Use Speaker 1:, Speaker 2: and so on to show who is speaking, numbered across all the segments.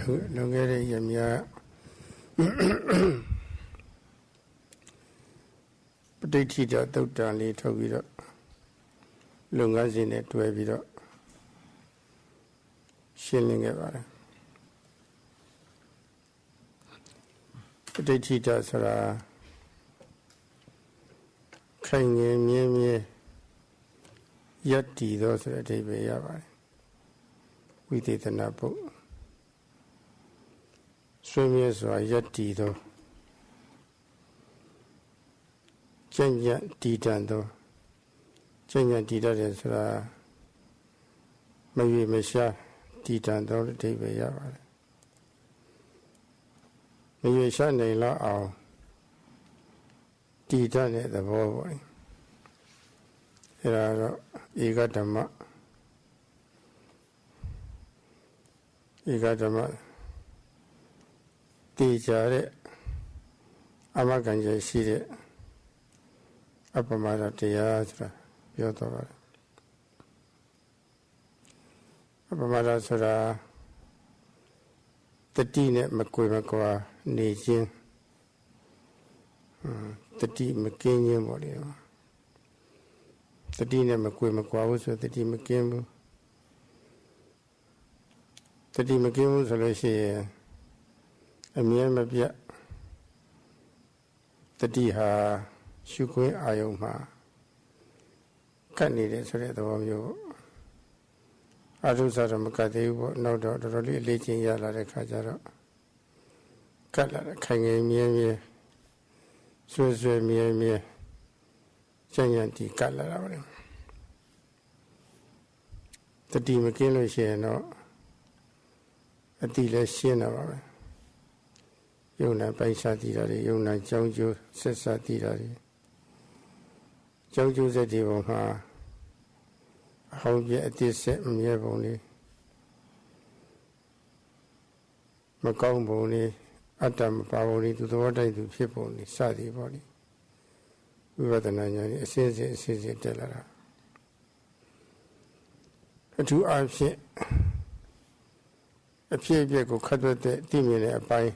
Speaker 1: Long cái dầm ya Pati Thita Tốt Tràng Lý Thâu Bí Đó Long ngã gì này tuổi Bí Đó Xin lên cái bà đó Pati Thita Sā ra Khai nghe mía mía Yat Tī Đó Sā ra Thầy Bē Ya bà đó Vī Tē Tā Nā Bō Xuân mía Sā Yat Tī Đó Chân nhận tì tràn đó Chân nhận tì tràn đó là Mấy vị mấy xa tì tràn đó là Thầy Bē Ya bà đó Mấy vị xa này là ảo Tì tràn này là bó bà Thế là đó Ika Dhamma Ika Dhamma Tì trà đấy Ama cảnh giới xí đấy Anapanaတရားဆိုတာပြောတော့ပါတယ်Anapanaဆိုတာတတိနဲ့မကွေမကွာနေခြင်းတတိမကင်းခြင်းပေါ့လေတတိနဲ့မကွေမကွာဘူးဆိုတတိမကင်းဘူးတတိမကင်းဘူးဆိုလို့ရှိရင်အမြဲမပြတ်တတိဟာရှုခွင့်အာယုံမှာကတ်နေတယ်ဆိုတဲ့သဘောမျိုးအထုစားတော့မကတ်သေးဘူးပေါ့နောက်တော့တော်တော်လေးအလေးချင်းရလာတဲ့ခါကျတော့ကတ်လာတဲ့ခိုင်ငယ်မြဲမြဲဆွဲဆွဲမြဲမြဲကျန်ကျန်တီကတ်လာတာပါလေတတိမကင်းလို့ရှိရင်တော့အတိလည်းရှင်းတာပါပဲယုံနာပိုက်စားတည်တာတွေယုံနာကြောင်းကျိုးဆက်စားတည်တာတွေကြောင်းကျိုးဆက်ဒီပုံမှာအဟောင်းပြအတိဆက်အမြဲပုံလေးမကောင်းပုံလေးအတ္တမပါပုံလေးသူသဘောတိုင်းသူဖြစ်ပုံလေးစသည်ပေါ့လေဝိပဿနာဉာဏ်ကြီးအစစ်စစ်တက်လာတာအထူးအားဖြင့်အဖြစ်အပျက်ကိုခတ်သွက်တဲ့သိမြင်တဲ့အပိုင်း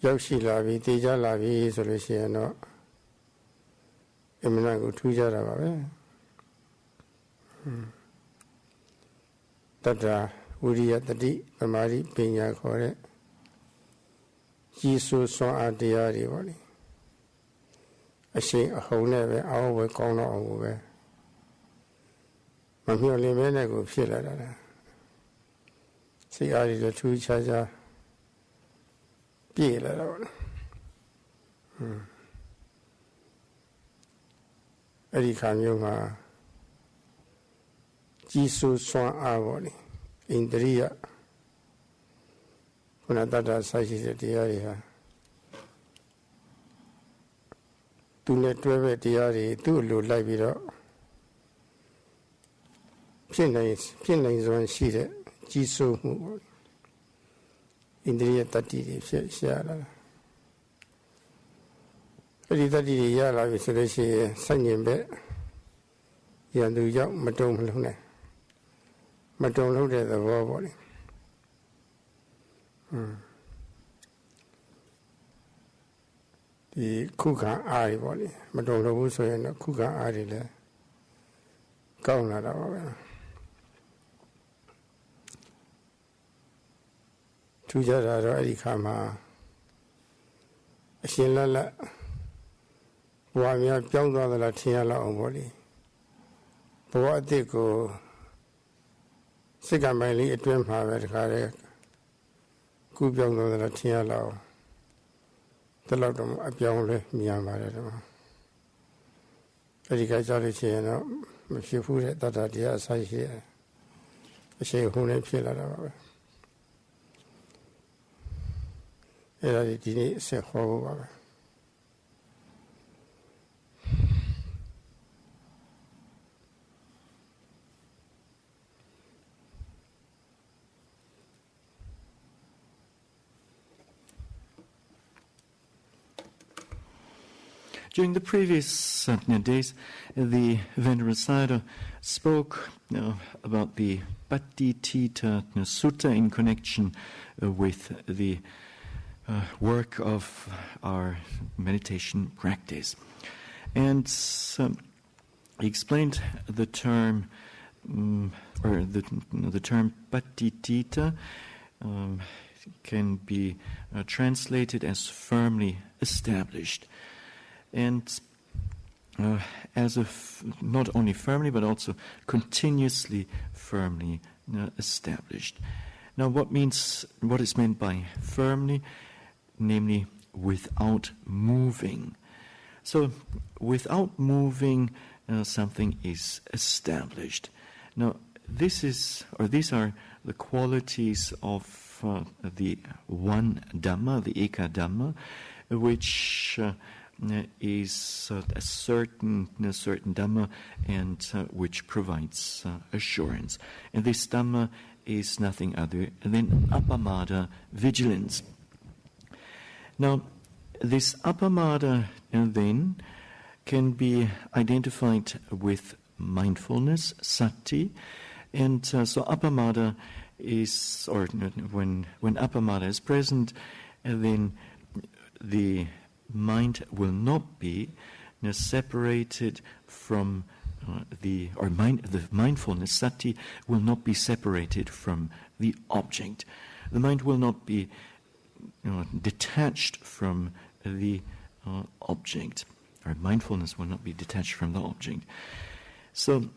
Speaker 1: ရောက်ရှိလာပြီသိကြလာပြီဆိုလို့ရှိရင်တော့အမှန်ကိုထူးကြတာပါပဲတတ္တဝိရိယတတိသမာဓိပညာခေါ်တဲ့ကြီးစိုးစွမ်းအားတရားတွေပေါ့လေအရှိန်အဟုန်နဲ့ပဲအောင်းဝဲကောင်းတော့အောင်ပဲမမျှော်လင့်မဲနဲ့ကိုဖြစ်လာတာစိတ်အားတွေထူးခြားခြားပြည့်လာတော့အဲ့ဒီခါမျိုးမှာကြီးစိုးစွမ်းအားပေါ့လေဣန္ဒြိယခုနတတ္တဆိုင်ရှိတဲ့တရားတွေဟာသူနဲ့တွဲပဲတရားတွေသူ့လိုလိုက်ပြီးတော့ဖြစ်နိုင်စွမ်းရှိတဲ့ကြီးစိုးမှုပေါ့ဣန္ဒြိယတတ္တိတွေဖြစ်ရှာလာတာအဲ့ဒီတတ္တိတွေရလာပြီဆိုလို့ရှိရင်စိုက်ညင်ပဲရန်သူရောက်မတုံမလုံးနဲ့မတုံလုံးတဲ့သဘောပေါ့လေဒီခုခံအားတွေပေါ့လေမတုံလို့ဘူးဆိုရင်တော့ခုခံအားတွေလည်းကောင်းလာတာပါပဲထူးခြားတာတော့အဲ့ဒီခါမှာအရှင်လက်လက်ဘဝများပြောင်းသွားသလားထင်ရလောက်အောင်ပေါ့လေဘဝအတိတ်ကိုစိတ်ကမိုင်လေးအတွင်းမှာပဲတခါလေကူပြောင်းသွားသလားထင်ရလောက်ဒီလောက်တော့အပြောင်းလဲမြန်ပါတယ်တော့အဲ့ဒီကကြောက်လို့ရှိရင်တော့မဖြစ်ဘူးတဲ့တတ္တတရားအဆိုင်ရှိတယ်အရှိန်ဟုန်နဲ့ဖြစ်လာတာပါပဲအဲ့ဒါဒီနေ့ဆက်ဟောဖို့ပါပဲ
Speaker 2: During the previous days, the Venerable Sayadaw spoke about the Paṇḍitā Sutta in connection with the work of our meditation practice. And he explained the term, the term Paṇḍitā can be translated as firmly established. And as not only firmly, but also continuously firmly established. Now, what is meant by firmly? Namely, without moving. So, without moving, something is established. Now, these are the qualities of the one Dhamma, the Eka Dhamma, which is a certain Dhamma and which provides assurance. And this Dhamma is nothing other than Appamada, vigilance. Now, this Appamada then can be identified with mindfulness, sati, and so Appamada is, or when Appamada is present, then the mind will not be separated from the mindfulness, sati, will not be separated from the object. The mind will not be detached from the object, or mindfulness will not be detached from the object. So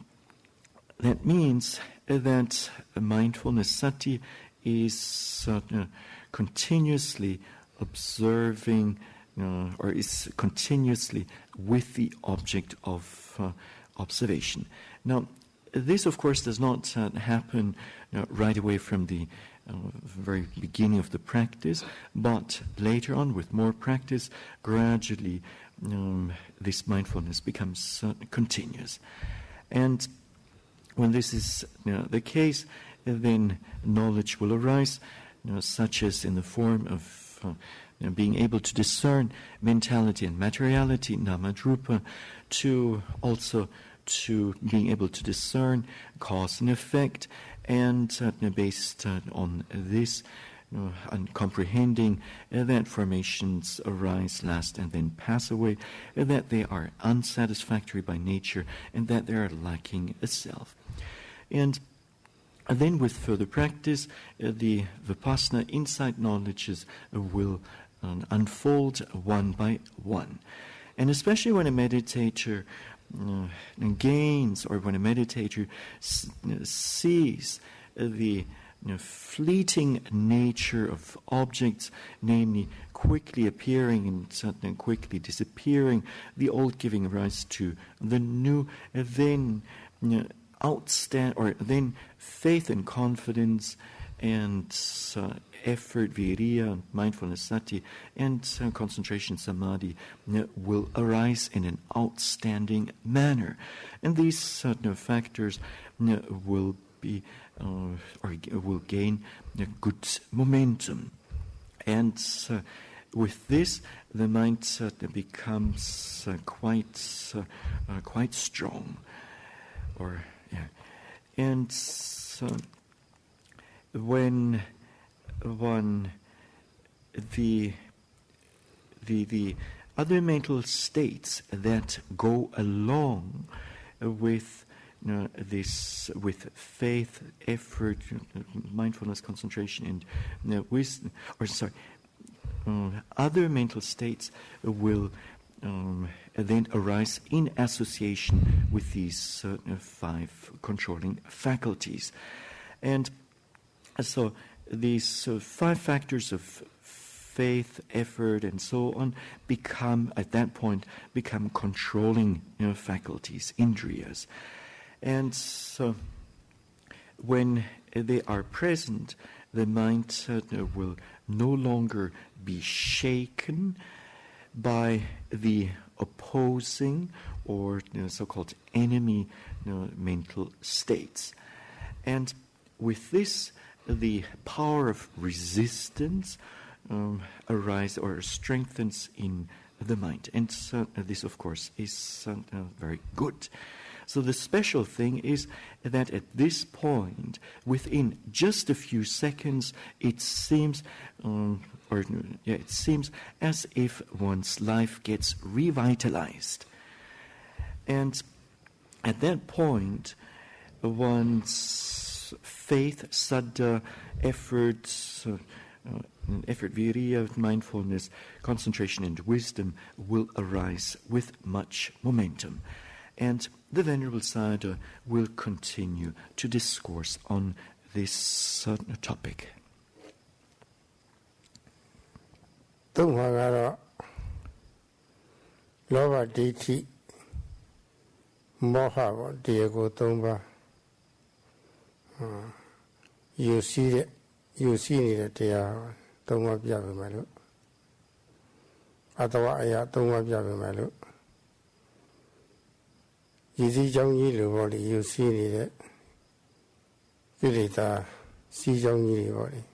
Speaker 2: that means that mindfulness, sati, is continuously observing or is continuously with the object of observation. Now, this, of course, does not happen right away from the very beginning of the practice, but later on, with more practice, gradually this mindfulness becomes continuous. And when this is the case, then knowledge will arise, such as in the form of being able to discern mentality and materiality, nama and rupa, to being able to discern cause and effect, and based on this, and comprehending that formations arise, last, and then pass away, that they are unsatisfactory by nature, and that they are lacking a self. And then with further practice, the Vipassana insight knowledges will unfold one by one. And especially when a meditator gains, or when a meditator sees the fleeting nature of objects, namely quickly appearing and quickly disappearing, the old giving rise to the new, then then faith and confidence and effort, viriya, mindfulness, sati, and concentration, samadhi, will arise in an outstanding manner. And these factors will be will gain good momentum. And with this, the mind becomes quite strong. And when the other mental states that go along with this, with faith, effort, mindfulness, concentration, and wisdom, other mental states will then arise in association with these 5 controlling faculties. And so these 5 factors of faith, effort, and so on at that point become controlling faculties, indriyas. And so when they are present, the mind will no longer be shaken by the opposing or so-called enemy mental states. And with this, the power of resistance arises or strengthens in the mind. And this, of course, is very good. So the special thing is that at this point, within just a few seconds, it seems as if one's life gets revitalized. And at that point, one's faith, saddha, efforts, virya, mindfulness, concentration and wisdom will arise with much momentum. And the Venerable Sayadaw will continue to discourse on this topic.
Speaker 1: Loba dithi moha diego tomba you see the tea tomba piabe malu atawa aya tomba piabe malu Yizi Jong Yi Lu body, you see it. Vilita, see Jong Yi body.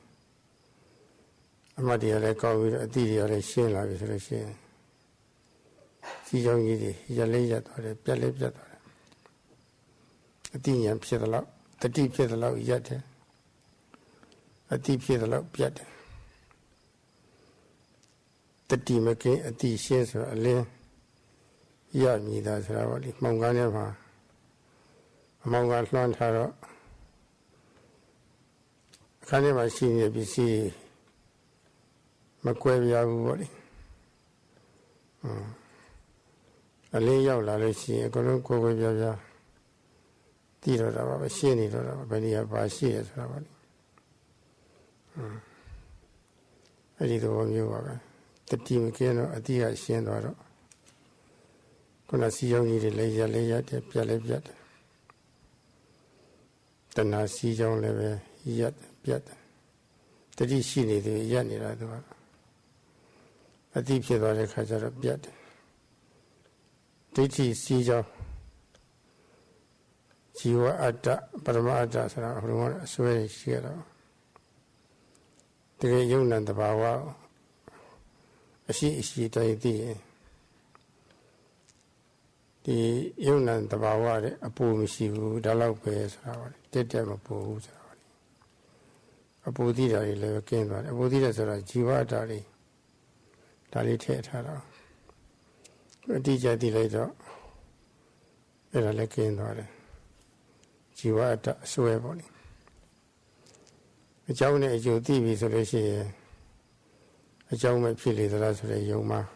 Speaker 1: Amadia let go with a deal of shin like a shin. See Jong Yi, Yalayat or a Pellet. A deep pit the lock, the deep pit the lock yet. A deep pit the lock yet. The team again, a deep shares a lane. Yamida Theravada, Monganeva, Mongan Lantaro, Kanema Senior BC, Maquavia body. A layout, I see a Golonco, Tito, a Sheni, Benia Bashi, Theravada. I did the one you are. The team again, a dear Shendoro. When I see young lay yet, then I see young level yet. The DC need the Yanni. A deep shade of the Kajar of yet. Diti see your Jiwa Ada, Paramada, Ruan, Sway, Shiro. The young and the Bawa. She died. The Yunan the Bawari, a poor Missivu, Dalau Payas, did them a poor a Budida, a came by a Budida, a Jiva Dari, Dali Tetara. A DJ later, a Lekin, Jiva Sueboli. A Jaune, you TV, so they say a Jaume Pili, the last of the Yoma.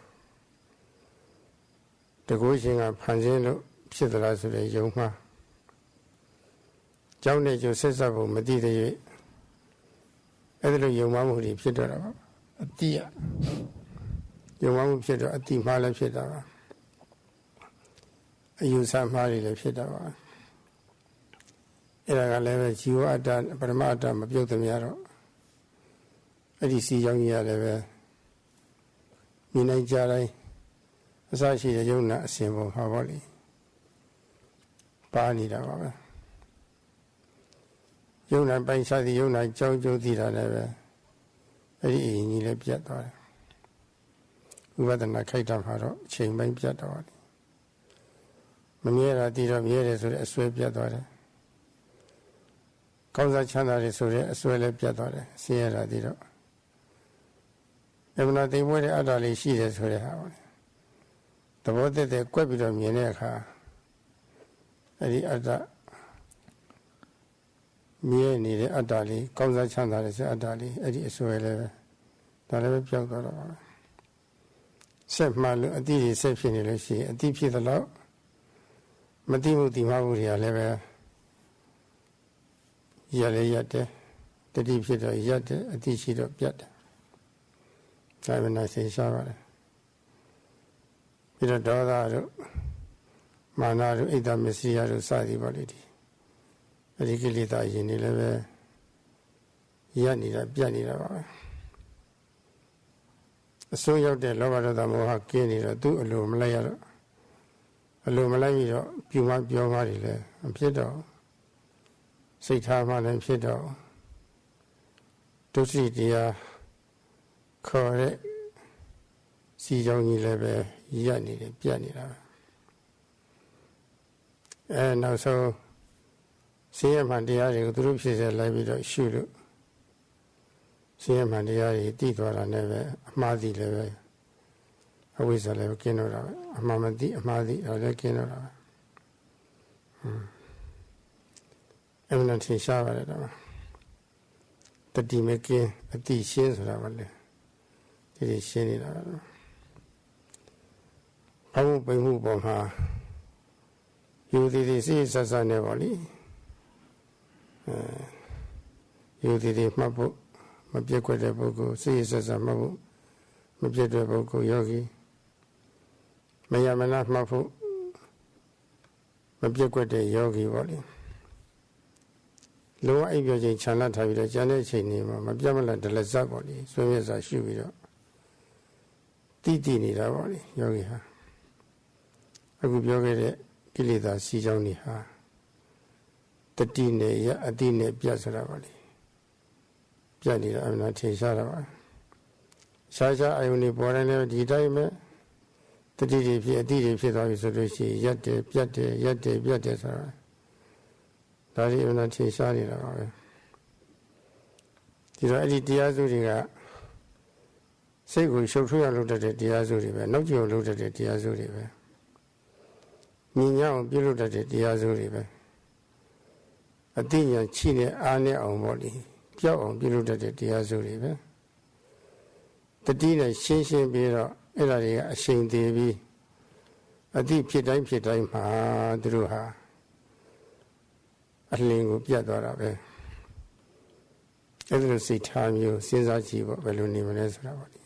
Speaker 1: The question of Panzino, Pidras of the Yoma. Johnny, you says about Medida. Either your mamma would Pidra, a dear. Your mamma Pidra, a deep Mala Pidra. You some Mari Pidra. Era level, you are done, but a madam of Yotamiro. I see young year level. Mina Jari. As I see the young symbol, Havali. Panida. Young by side the young Jojo Dida never. Very in the Piator. Who was the Nakaita Haro, chain by Piator. Maniera Dida Mieres or a sweep Piator. Cosa Chana is a swell Piator, Sierra Dido. If not, they were utterly sheeted for the house. The water the quibit of Mieneka, the other Mieni, the Adali, Cosa Chanda is Adali, Eddie Suele, the level Piator. Sep Malu, a deed is safe in a deep the law. Matimu di Mauria level Yale, the deep shit of Yat, a deep sheet of Yat. I when I say Shavara. Ida Dada Manaru Ida Messiah Sadi Validi. Rigilita Yenileve Yanida Pianida. So you have the lover of the Mohawk Kenida, do a Lumalaya, a Lumalaya, Puma Biomarile, and Piedo, Saitaman and Piedo. To see the correct. Si young level, Yanni, Pianida. နောက်ဆုံးဆင်းရဲမှန်တရားတွေကိုသူတို့ဖြစ်စေလိုက်ပြီးတော့ရှုလို့ဆင်းရဲမှန်တရားတွေသိသွားတာနဲ့ပဲအမှားသိလည်းပဲအဝိဇ္ဇာလည်းပဲကင်းတော့တာပဲအမှားမသိအမှားသိဒါလည်းကင်းတော့တာပဲအဲ့ဒါထင်ရှားပါတယ်တော့တတိမကင်းအတိရှင်းဆိုတာပါလေဒီရှင်းနေတာတော့ဘာလို့ပိမှုပေါ်မှာယူသည်စိတ်ဆက်ဆက်နေပါလိယူသည်မှတ်ဖို့မပြည့်ခွက်တဲ့ပုဂ္ဂိုလ်စိတ်ဆက်ဆက်မှတ်ဖို့မပြည့်တဲ့ပုဂ္ဂိုလ်ယောဂီမယမနာမှတ်ဖို့မပြည့်ခွက်တဲ့ယောဂီပေါ့လေလောအိပ်ပြောချိန်ခြံလတ်ထားပြီးတော့ကျန်တဲ့အချိန်တွေမှာမပြတ်မလတ်ဒလဇတ်ပေါ့လေဆွေးမြဲစွာရှုပြီးတော့တည်နေတာပေါ့လေယောဂီဟာအခုပြောခဲ့တဲ့ကိလေသာစီကြောင်းတွေဟာတတိနဲ့ရအတိနဲ့ပြတ်ဆိုတာပါလေပြတ်နေတာအမှန်ထင်ရှားတာပါရှားရှားအယုန်တွေပေါ်တယ်လည်းဒီတိုင်းပဲတတိတွေဖြစ်အတိတွေဖြစ်သွားပြီဆိုလို့ရှိရင်ရက်တယ်ပြတ်တယ်ရက်တယ်ပြတ်တယ်ဆိုတာဒါတွေအမှန်ထင်ရှားနေတာပါပဲဒီတော့အဲ့ဒီတရားစုတွေကစိတ်ကိုရှုပ်ထွေးအောင်လုပ်တတ်တဲ့တရားစုတွေပဲနောက်ကျအောင်လုပ်တတ်တဲ့တရားစုတွေပဲမြင်ရအောင်ပြုလုပ်တတ်တဲ့တရားစုတွေပဲအသိဉာဏ်ချိနဲ့အားနဲ့အောင်ပေါ့လေကြောက်အောင်ပြုလုပ်တတ်တဲ့တရားစုတွေပဲတတိနဲ့ရှင်းရှင်းပြီးတော့အဲ့ဒါတွေကအရှိန်သေးပြီးအသိဖြစ်တိုင်းဖြစ်တိုင်းမှာသူတို့ဟာအလင်းကိုပြတ်သွားတာပဲအဲ့လိုစိတ်ထားမျိုးစဉ်းစားကြည့်ပေါ့ဘယ်လိုနေမလဲဆိုတာပေါ့လေ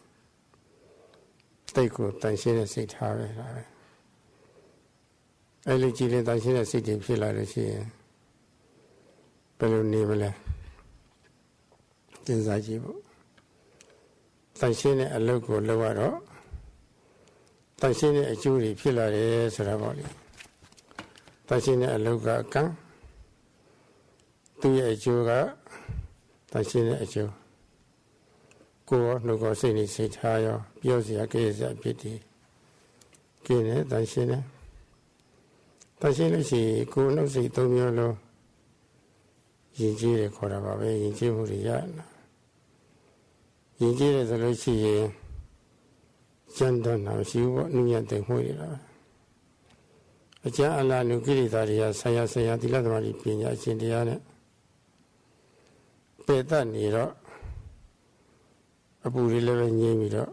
Speaker 1: တိတ်ကိုတန်ရှင်းတဲ့စိတ်ထားပဲဒါပဲအဲ့လိုကြည့်ရင်တန်ရှင်းတဲ့စိတ်တွေဖြစ်လာလို့ရှိရင်ဘယ်လိုနေမလဲစဉ်းစားကြည့်ပေါ့တန်ရှင်းတဲ့အလုပ်ကိုလုပ်ရတော့တန်ရှင်းတဲ့အကျိုးတွေဖြစ်လာတယ်ဆိုတာပေါ့လေတန်ရှင်းတဲ့အလုပ်ကအကံသူ့ရဲ့အကျိုးကတန်ရှင်းတဲ့အကျိုးကိုယ်နှုတ်ကိုစိတ်နဲ့စိတ်ထားရောပြောစရာကြည့်စရာဖြစ်တယ်ကျင်းတယ်တန်ရှင်းတယ်တန်ရှင်းလို့ရှိရင်ကိုယ်နှုတ်စိတ်သုံးမျိုးလုံးယဉ်ကျေးတယ်ခေါ်တာပါပဲယဉ်ကျေးမှုတွေရနာယဉ်ကျေးတယ်ဆိုလို့ရှိရင်ကျန်တဲ့နာရှိဖို့အနုညံ့တဲ့မှုတွေလားအကျဉ်းအလားနုကိရိတာတွေကဆရာသီလသမာဓိပညာအရှင်တရားနဲ့ပေတတ်နေတော့အပူတွေလည်းပဲငြိမ်းပြီးတော့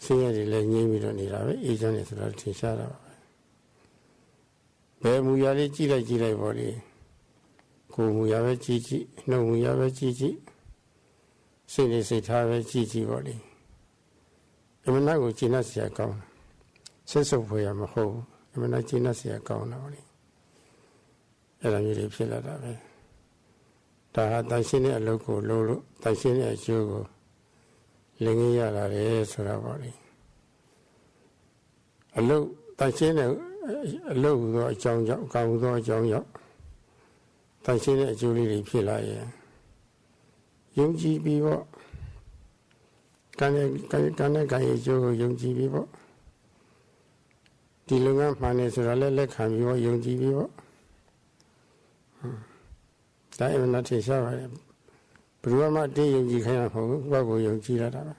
Speaker 1: ဆင်းရဲတွေလည်းငြိမ်းပြီးတော့နေတာပဲအေးချမ်းတယ်ဆိုတော့ထင်ရှားတာပါပဲဘယ်မူရလေးကြည့်လိုက်ပေါ့လေကိုယ်မူရပဲကြည့်နှုတ်မူရပဲကြည့်စိတ်နဲ့စိတ်ထားပဲကြည့်ပေါ့လေအမှန်တရားကိုကျင့်တတ်เสียကောင်းဆက်စုပ်ဖွယ်ရမဟုတ်ဘူးအမှန်တရားကျင့်တတ်เสียကောင်းတာပေါ့လေအဲ့လိုမျိုးတွေဖြစ်လာတာပဲဒါဟာတန်ရှင်းတဲ့အလုပ်ကိုလုပ်လို့တန်ရှင်းတဲ့အကျိုးကိုလင်ငင်းရလာတယ်ဆိုတာပေါ့လေအလုပ်တန်ရှင်းတဲ့အလုပ်ဟူသောအကြောင်းကြောင့်ကောင်းသောအကြောင်းကြောင့်တန်ရှင်းတဲ့အကျိုးလေးတွေဖြစ်လာရင်ယုံကြည်ပြီးပေါ့ကံနဲ့အကျိုးကိုယုံကြည်ပြီးပေါ့ဒီလုပ်ငန်းမှန်နေဆိုတာလည်းလက်ခံပြီးပေါ့ယုံကြည်ပြီးပေါ့ဒါအမှန်တရားရှားပါတယ်ဘယ်သူမှတင်းယုံကြည်ခိုင်းတာမဟုတ်ဘူးကိုယ့်ကိုယုံကြည်ရတာပါ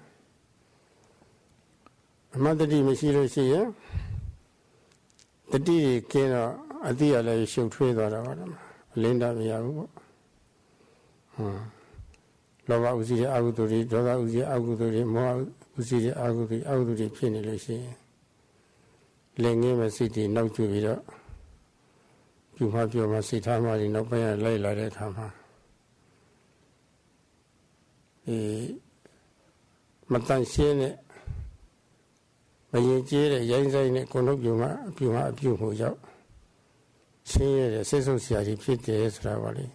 Speaker 1: အမှန်တတိမရှိလို့ရှိရင်တတိကင်းတော့အတိရလည်းရှုပ်ထွေးသွားတာပါအလင်းတာမရဘူးပေါ့လောဘဥစ္စည်းတဲ့အကုသိုလ်တွေဒေါသဥစ္စည်းအကုသိုလ်တွေမောဟဥစ္စည်းတဲ့အကုသိုလ်တွေဖြစ်နေလို့ရှိရင်လည်းငင်းမဲ့စိတ်တွေနောက်ကျပြီးတော့ပြုမှပြောမှစိတ်ထားမှတွေနောက်ပိုင်းလိုက်လာတဲ့အခါမှာမတန်ရှင်းတဲ့မရင်ကျေးတဲ့ရိုင်းဆိုင်တဲ့ကိုယ်လုံးပြုမှအပြုမှုကြောင့်ရှင်းရတဲ့စိတ်ဆုပ်စရာကြီးဖြစ်တယ်ဆိုတာပါလေ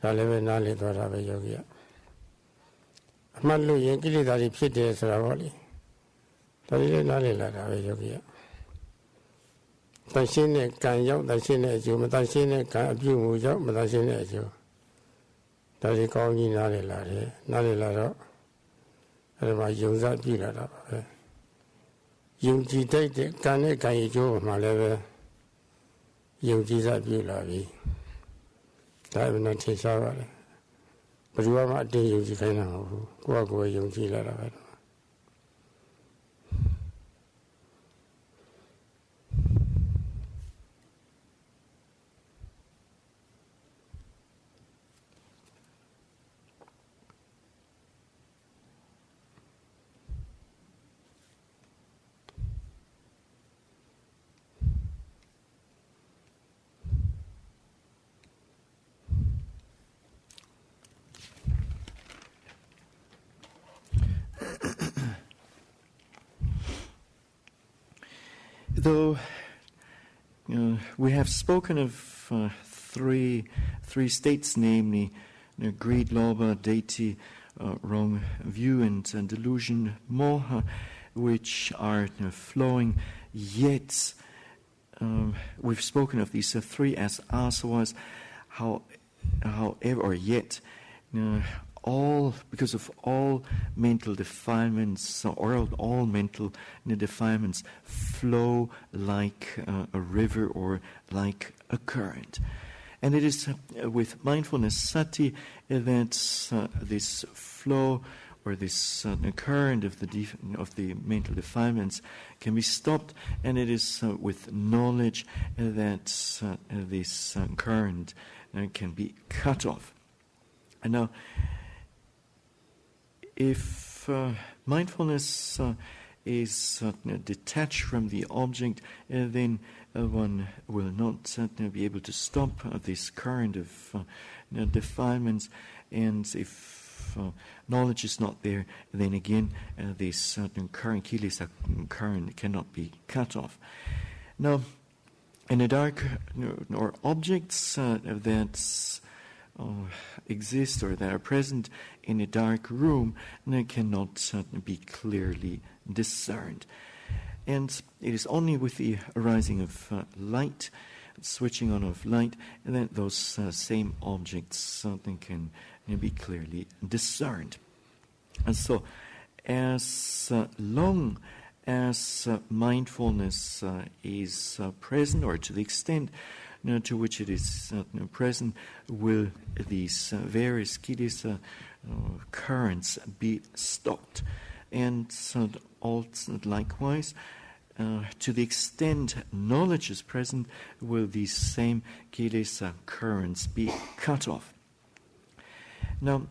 Speaker 1: ဒါလည်းပဲနားလည်သွားတာပဲယောဂီကအမှတ်လို့ရင်ကိလေသာတွေဖြစ်တယ်ဆိုတာပါလေဒါလည်းနားလည်လာတာပဲယောဂီကတန်ရှင်းတဲ့ကံရောက်တန်ရှင်းတဲ့အကျိုးမတန်ရှင်းတဲ့ကံအပြုမှုကြောင့်မတန်ရှင်းတဲ့အကျိုးဒါတွေကောင်းကြီးနားလည်လာတယ်နားလည်လာတော့အဲ့ဒါမှယုံစားပြုလာတာပါပဲယ ယုံကြည်တတ်တဲ့ကံနဲ့ကံရည်ကျိုးမှာလည်းပဲယုံကြည်စာပြုလာပြီဒါပဲနဲ့ထင်ရှားပါတယ်ဘယ်သူမှအတင်းယုံကြည်ခိုင်းတာမဟုတ်ဘူးကိုယ့်အကိုယ်ယုံကြည်လာတာပဲ
Speaker 2: Though we have spoken of three states, namely greed, lobha, deity, wrong view, and delusion, moha, which are flowing, yet we've spoken of these three as asavas, however, or yet, all because of all mental defilements, or all mental defilements flow like a river or like a current. And it is with mindfulness sati that this flow or this current of the mental defilements can be stopped, and it is with knowledge that this current can be cut off. And now, if mindfulness is detached from the object, then one will not be able to stop this current of defilements. And if knowledge is not there, then again this current, kilesa current, cannot be cut off. Now, in the dark, or objects that exist or that are present in a dark room, they cannot be clearly discerned. And it is only with the arising of light, switching on of light, that those same objects can be clearly discerned. And so, as long as mindfulness is present, or to the extent to which it is present, will these various kilesa currents be stopped. And also likewise, to the extent knowledge is present, will these same kilesa currents be cut off. Now,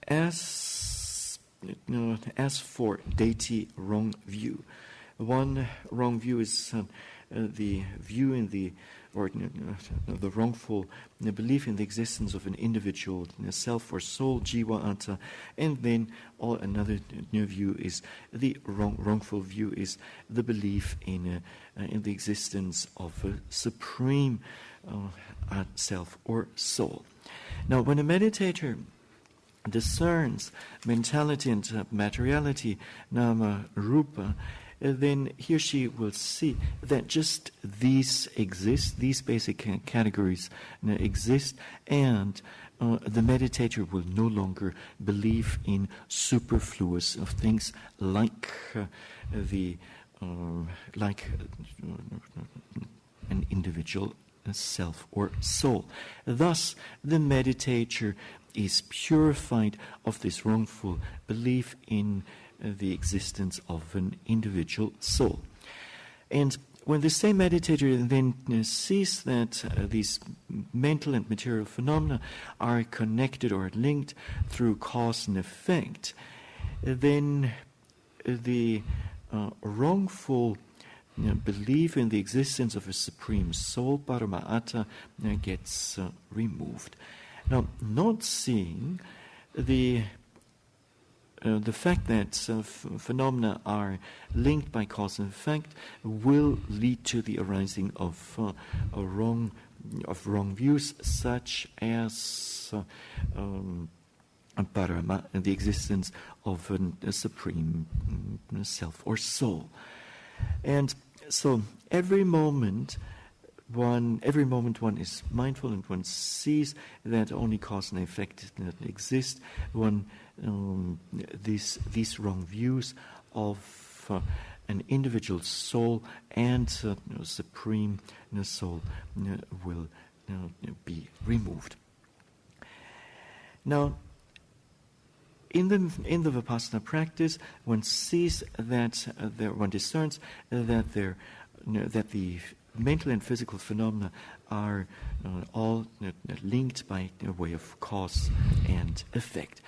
Speaker 2: as for deity wrong view, one wrong view is the view in the wrongful belief in the existence of an individual self or soul, jiva, atta, and then another view is the wrongful view is the belief in the existence of a supreme self or soul. Now, when a meditator discerns mentality and materiality, nama, rupa, then he or she will see that just these exist, these basic categories exist, and the meditator will no longer believe in superfluous of things like an individual self or soul. Thus, the meditator is purified of this wrongful belief in the existence of an individual soul. And when the same meditator then sees that these mental and material phenomena are connected or linked through cause and effect, then the wrongful belief in the existence of a supreme soul, Paramatta, gets removed. Now, not seeing the fact that phenomena are linked by cause and effect will lead to the arising of wrong views, such as parama, the existence of a supreme self or soul. And so every moment one is mindful and one sees that only cause and effect that exist, these wrong views of an individual soul and supreme soul will be removed. Now, in the Vipassana practice, one sees that one discerns that that the mental and physical phenomena are all linked by way of cause and effect.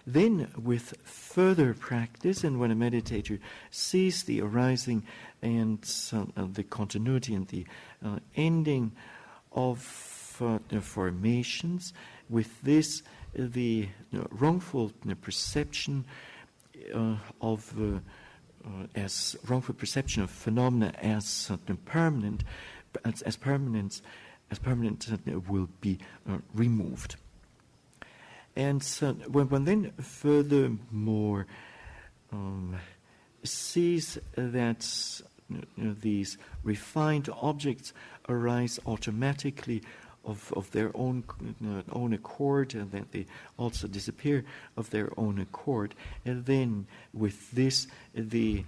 Speaker 2: Then, with further practice, and when a meditator sees the arising and the continuity and the ending of formations, with this, the wrongful perception of as wrongful perception of phenomena as permanent, as permanent will be removed. And when one then furthermore sees that these refined objects arise automatically of their own accord, and that they also disappear of their own accord, and then with this the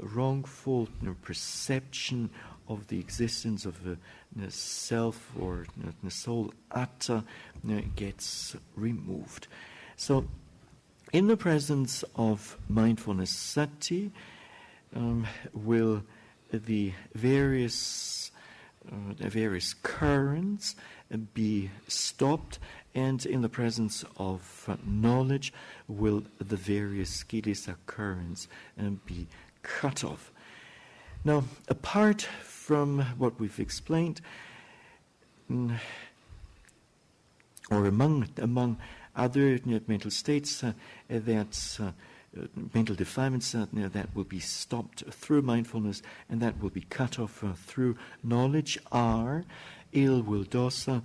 Speaker 2: wrongful perception of the existence of the self or the soul atta gets removed. So, in the presence of mindfulness sati, will the various currents be stopped, and in the presence of knowledge will the various kilesa currents be cut off. Now, apart from what we've explained, or among other mental states mental defilements that will be stopped through mindfulness and that will be cut off through knowledge are ill will, dosa,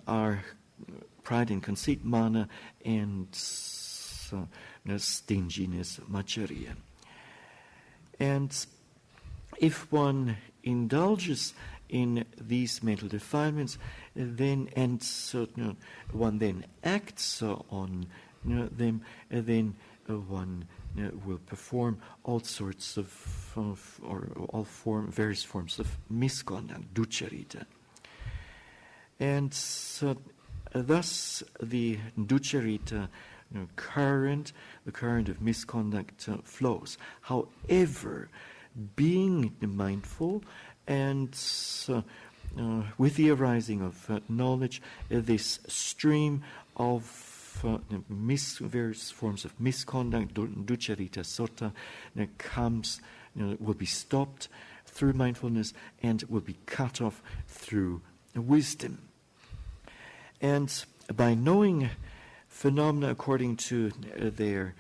Speaker 2: are pride and conceit, mana, and stinginess, macharya. And if one indulges in these mental defilements, then one then acts on them, then one will perform all sorts of various forms of misconduct, duccharita. And thus the duccharita current, the current of misconduct flows. However, being mindful and with the arising of knowledge, this stream of various forms of misconduct, duccharita sota, will be stopped through mindfulness and will be cut off through wisdom. And by knowing phenomena according to their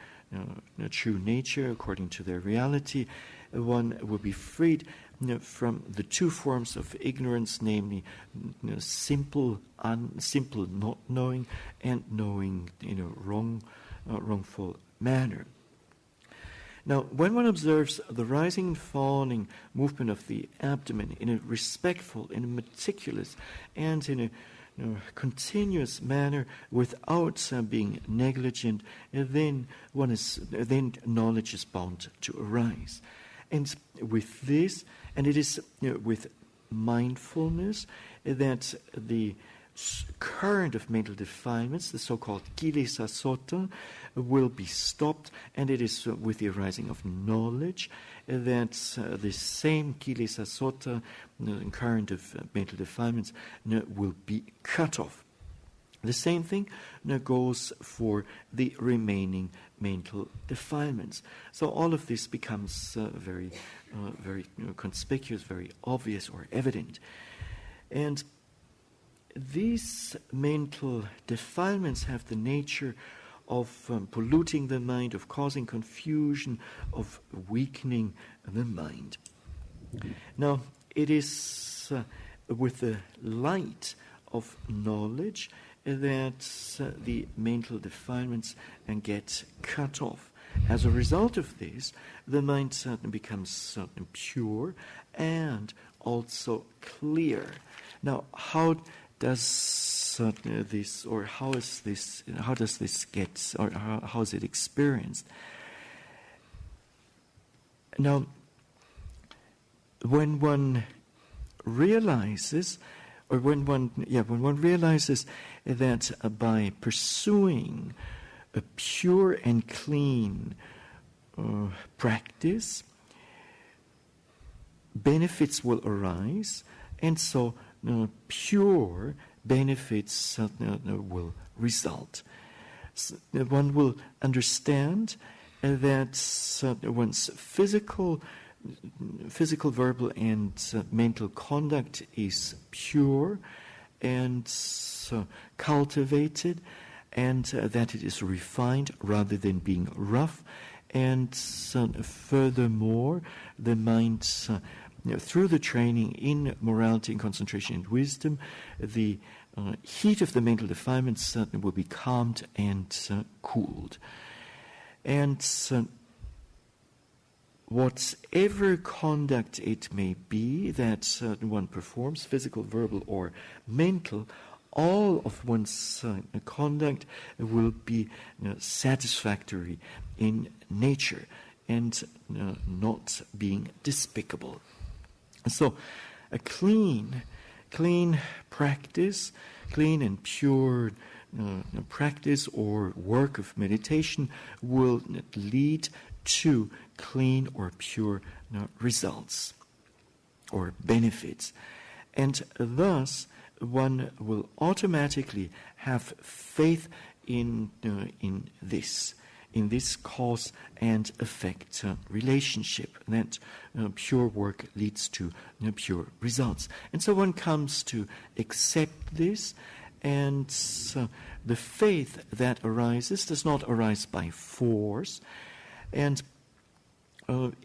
Speaker 2: true nature, according to their reality, one will be freed from the two forms of ignorance, namely simple not knowing and knowing in a wrongful manner. Now, when one observes the rising and falling movement of the abdomen in a respectful, in a meticulous, and in a continuous manner without being negligent, then knowledge is bound to arise. And with this, and it is with mindfulness that the current of mental defilements, the so-called kilesa sota, will be stopped, and it is with the arising of knowledge that the same kilesa sota, the current of mental defilements, will be cut off. The same thing goes for the remaining mental defilements. So all of this becomes very conspicuous, very obvious or evident. And these mental defilements have the nature of polluting the mind, of causing confusion, of weakening the mind. Now, it is with the light of knowledge that the mental defilements get cut off. As a result of this, the mind becomes pure and also clear. Now, how does this, or how is this? How does this get, or how is it experienced? Now, when one realizes, when one realizes that by pursuing a pure and clean practice, benefits will arise, and so pure benefits will result. So one will understand that one's physical, verbal, and mental conduct is pure and cultivated, and that it is refined rather than being rough. And furthermore, the mind, through the training in morality and concentration and wisdom, the heat of the mental defilements will be calmed and cooled. And whatever conduct it may be that one performs, physical, verbal, or mental, all of one's conduct will be satisfactory in nature and not being despicable. So a clean practice, clean and pure practice or work of meditation will lead to clean or pure results or benefits. And thus one will automatically have faith in this cause and effect relationship, that pure work leads to pure results. And so one comes to accept this, and the faith that arises does not arise by force. And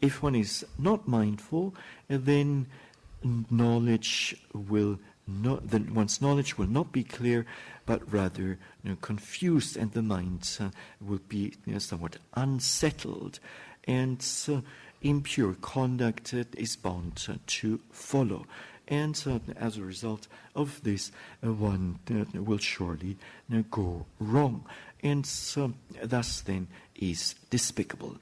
Speaker 2: if one is not mindful, then one's knowledge will not be clear, but rather confused, and the mind will be somewhat unsettled, and impure conduct is bound to follow. And as a result of this, one will surely go wrong, and thus then is despicable.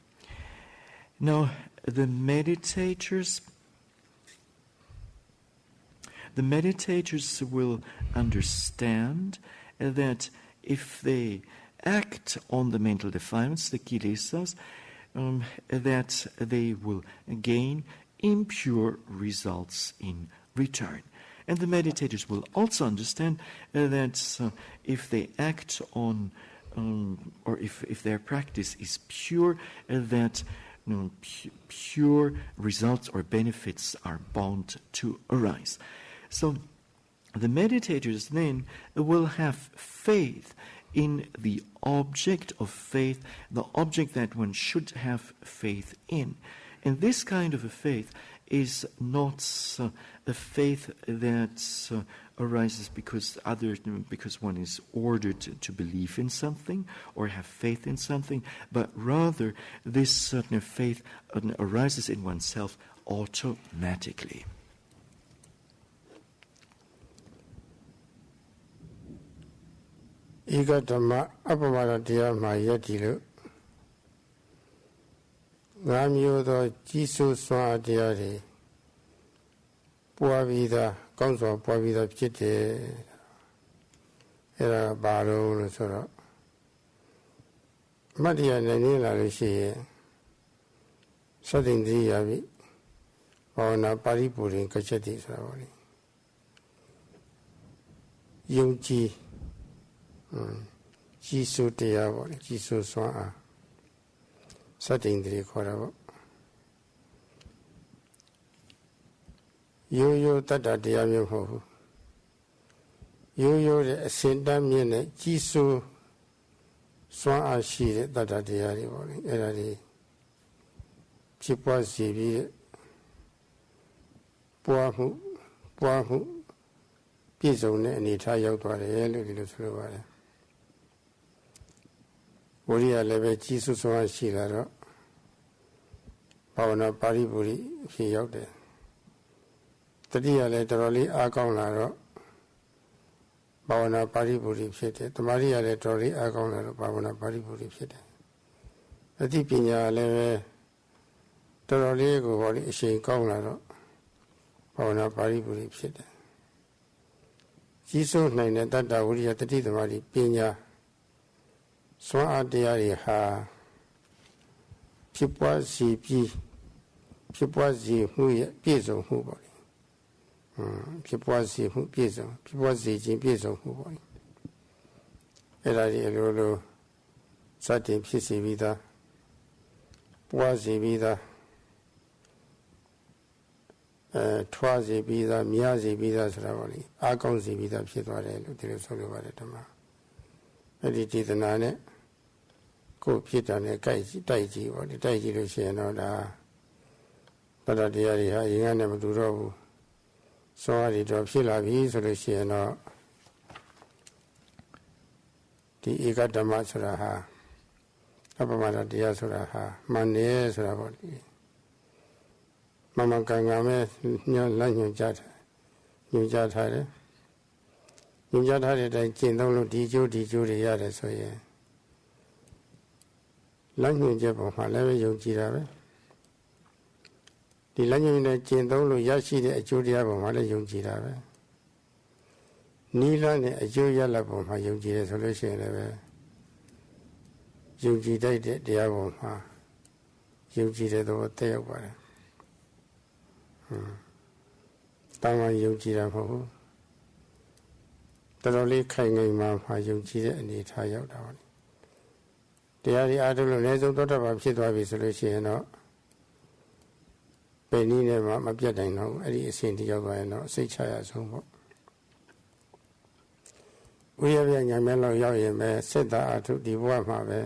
Speaker 2: Now, the meditators will understand that if they act on the mental defilements, the kilesas, that they will gain impure results in return. And the meditators will also understand that if they act on, or if their practice is pure, that pure results or benefits are bound to arise. So the meditators then will have faith in the object of faith, the object that one should have faith in. And this kind of a faith is not a faith that arises because one is ordered to believe in something or have faith in something, but rather this certain faith arises in oneself automatically.
Speaker 1: Ika Dhamma Apamara Dhyama Yadilu Namyodo Jisu Swa Dhyari Puavida Kamswa Puavida Pite Era Baro Sora Madia Nanila Lucia Sadin Diavi Ona Paripurin Kachati Savani Yungji Jisu Diavo, Jisu Swa Satin Dri Koravo Yo Tata Diamio Ho Yo Sindamine Jisu Swa Shi Tata Diari Erari Chipwa Zibi Puahu Pizone and Itaya Tuare Uria Leve Jesus Swa Shilaro Pavana Paripuri he out there. Tadia literally Akonaro Pavana Paripuri Fete, the Maria literally Akonaro Pavana Paripuri Fete. The Tipina Leve တော်တော်လေးကိုဟောဒီအရှိန်ကောင်းလာတော့ဘာဝနာပါဠိပုရိဖြစ်တယ်ကြီးစိုးနိုင်တဲ့တတ္တဝိရိယတတိသမารိပညာစွမ်းအားတရားတွေဟာဖြစ်ပွားစီပြီးဖြစ်ပွားစီမှုရဲ့ပြည့်စုံမှုပေါ့လေဖြစ်ပွားစီမှုပြည့်စုံဖြစ်ပွားစီခြင်းပြည့်စုံမှုပေါ့လေအဲ့ဒါဒီအလိုလိုစတင်ဖြစ်စီပြီးသားပွားစီပြီးသားထွားစီပြီးသားမြားစီပြီးသားဆိုတာပေါ့လေအားကောင်းစီပြီးသားဖြစ်သွားတယ်လို့ဒီလိုဆိုလိုပါတယ်ဓမ္မအဲ့ဒီဒေသနာနဲ့ကိုယ်ဖြစ်တာနဲ့တိုက်ကြည့်ပေါ့ဒီတိုက်ကြည့်လို့ရှိရင်တော့ဒါတတ္တတရားတွေဟာရင်ကနဲ့မတူတော့ဘူးစောရည်တော့ဖြစ်လာပြီဆိုလို့ရှိရင်တော့ဒီဧကဓမ္မဆိုတာဟာအပမဒတရားဆိုတာဟာမှန်တယ်ဆိုတာပေါ့ဒီမမကံကမဲ့ညညွန်ကြတယ်ညွန်ကြထားတယ်ညွန်ကြထားတဲ့အတိုင်းကျင့်သုံးလို့ဒီကျိုးတွေရတယ်ဆိုရင်လက်ညွန်ချက်ပေါ်မှာလည်းပဲယုံကြည်တာပဲဒီလက်ညွန်နဲ့ကျင့်သုံးလို့ရရှိတဲ့အကျိုးတရားပေါ်မှာလည်းယုံကြည်တာပဲနိလနဲ့အကျိုးရလဒ်ပေါ်မှာယုံကြည်တယ်ဆိုလို့ရှိရင်လည်းပဲယုံကြည်တတ်တဲ့တရားပေါ်မှာယုံကြည်တဲ့သဘောတက်ရောက်ပါတယ်တာမန်ယုံကြည်တာမဟုတ်ဘူးတော်တော်လေးခိုင်ငိမ်မှယုံကြည်တဲ့အနေထားရောက်တာပါတရားဒီအားထုတ်လို့လည်းဆုံးသောတာပန်ဖြစ်သွားပြီဆိုလို့ရှိရင်တော့ဘယ်နည်းနဲ့မှမပြတ်နိုင်တော့ဘူးအဲ့ဒီအစဉ်တရောက်သွားရင်တော့စိတ်ချရဆုံးပေါ့ဝိရပြညာမဲလောက်ရောက်ရင်ပဲစိတ်သာအားထုတ်ဒီဘဝမှာပဲ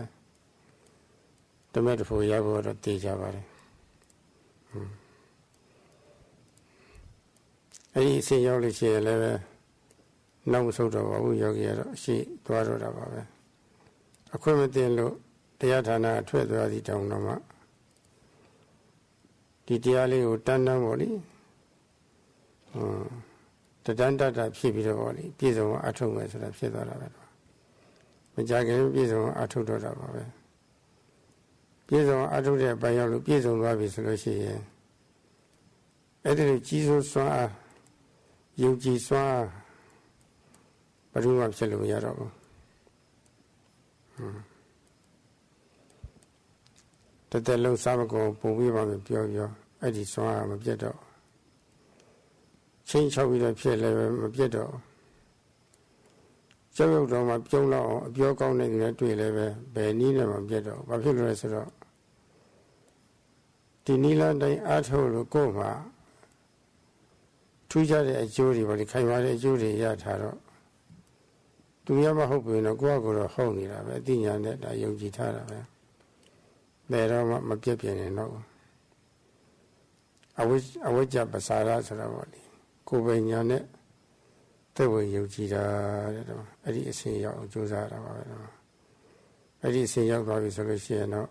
Speaker 1: တမက်တဖို့ရဖို့တော့တည်ကြပါတယ်အဲ့ဒီအစဉ်ရောက်လို့ရှိရင်လည်းပဲနောက်မဆုတ်တော့ပါဘူးယောဂီကတော့အရှိသွားတော့တာပါပဲအခွင့်မတင်လို့တရားဌာနထွက်သွားသည့်တောင်တော့မှဒီတရားလေးကိုတန်းပေါ့လေတန်းတဖြစ်ပြီးတော့ပေါ့လေပြည့်စုံအထုတ်မယ်ဆိုတာဖြစ်သွားတာပဲမကြခင်ပြည့်စုံအထုတ်တော့တာပါပဲပြည့်စုံအထုတ်တဲ့အပိုင်းရောက်လို့ပြည့်စုံသွားပြီဆိုလို့ရှိရင်အဲ့ဒီကြီးစိုးစွမ်းအားယုံကြည်စွမ်းဘယ်သူမှဖြစ်လို့မရတော့ဘူးတလုံးစားမကုန်ပုံပြီးပါမယ်ပြောအဲ့ဒီစွမ်းအားမပြတ်တော့ချင်းချောက်ပြီးတော့ဖြစ်လည်းမပြတ်တော့ကျောက်ရုပ်တော်မှာပြုံးတော့အပြောကောင်းတဲ့သူနဲ့တွေ့လည်းပဲဘယ်နည်းနဲ့မှမပြတ်တော့ဘာဖြစ်လို့လဲဆိုတော့ဒီနီလာတိုင်းအားထုတ်လို့ကိုယ်မှာထူးခြားတဲ့အကျိုးတွေပေါ့ဒီခိုင်မာတဲ့အကျိုးတွေရထားတော့သူရမဟုတ်ဘူးနော်ကိုယ့်ကိုယ်တော့ဟုတ်နေတာပဲအသိဉာဏ်နဲ့ဒါယုံကြည်ထားတာပဲဘယ်တော့မှမပြတ်ပြင်းနေတော့အဝိဇ္ဇပစာရဆိုတာပေါ့လေကိုယ်ပဲဉာဏ်နဲ့သက်ဝင်ယုံကြည်တာတဲ့တော့အဲ့ဒီအစဉ်ရောက်ကြိုးစားတာပါပဲတော့အဲ့ဒီအစဉ်ရောက်သွားပြီဆိုလို့ရှိရင်တော့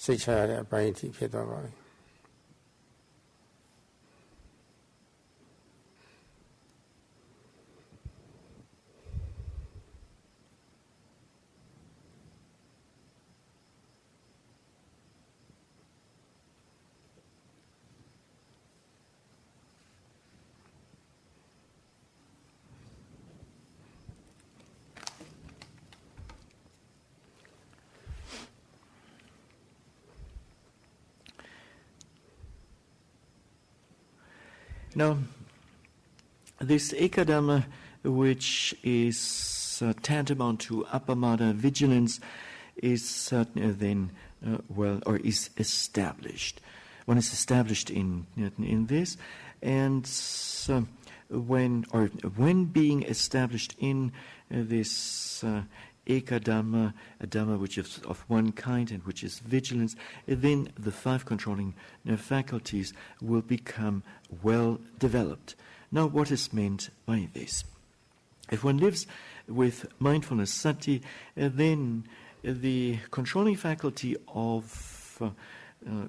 Speaker 1: စိတ်ချရတဲ့အပိုင်းအထိဖြစ်သွားပါပြီ
Speaker 2: Now, this ekadhamma, which is tantamount to appamada vigilance, is then is established. One is established in this, and when being established in this ekadhamma, a dhamma which is of one kind and which is vigilance, then the five controlling faculties will become well developed. Now, what is meant by this? If one lives with mindfulness sati, then the controlling faculty of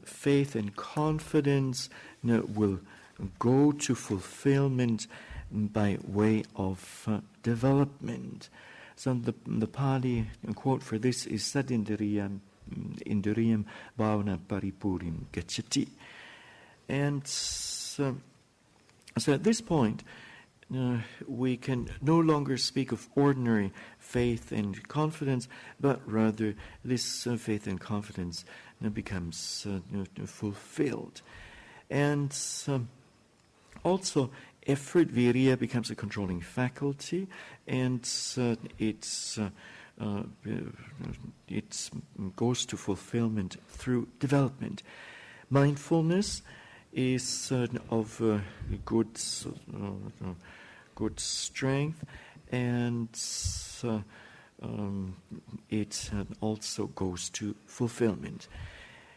Speaker 2: faith and confidence will go to fulfillment by way of development. So the Pali quote for this is Sadindriya indriyam bhavana paripurim gacchati. And so at this point, we can no longer speak of ordinary faith and confidence, but rather this faith and confidence becomes fulfilled. And also, effort, virya, becomes a controlling faculty, and it goes to fulfillment through development. Mindfulness is of good strength, and it also goes to fulfillment.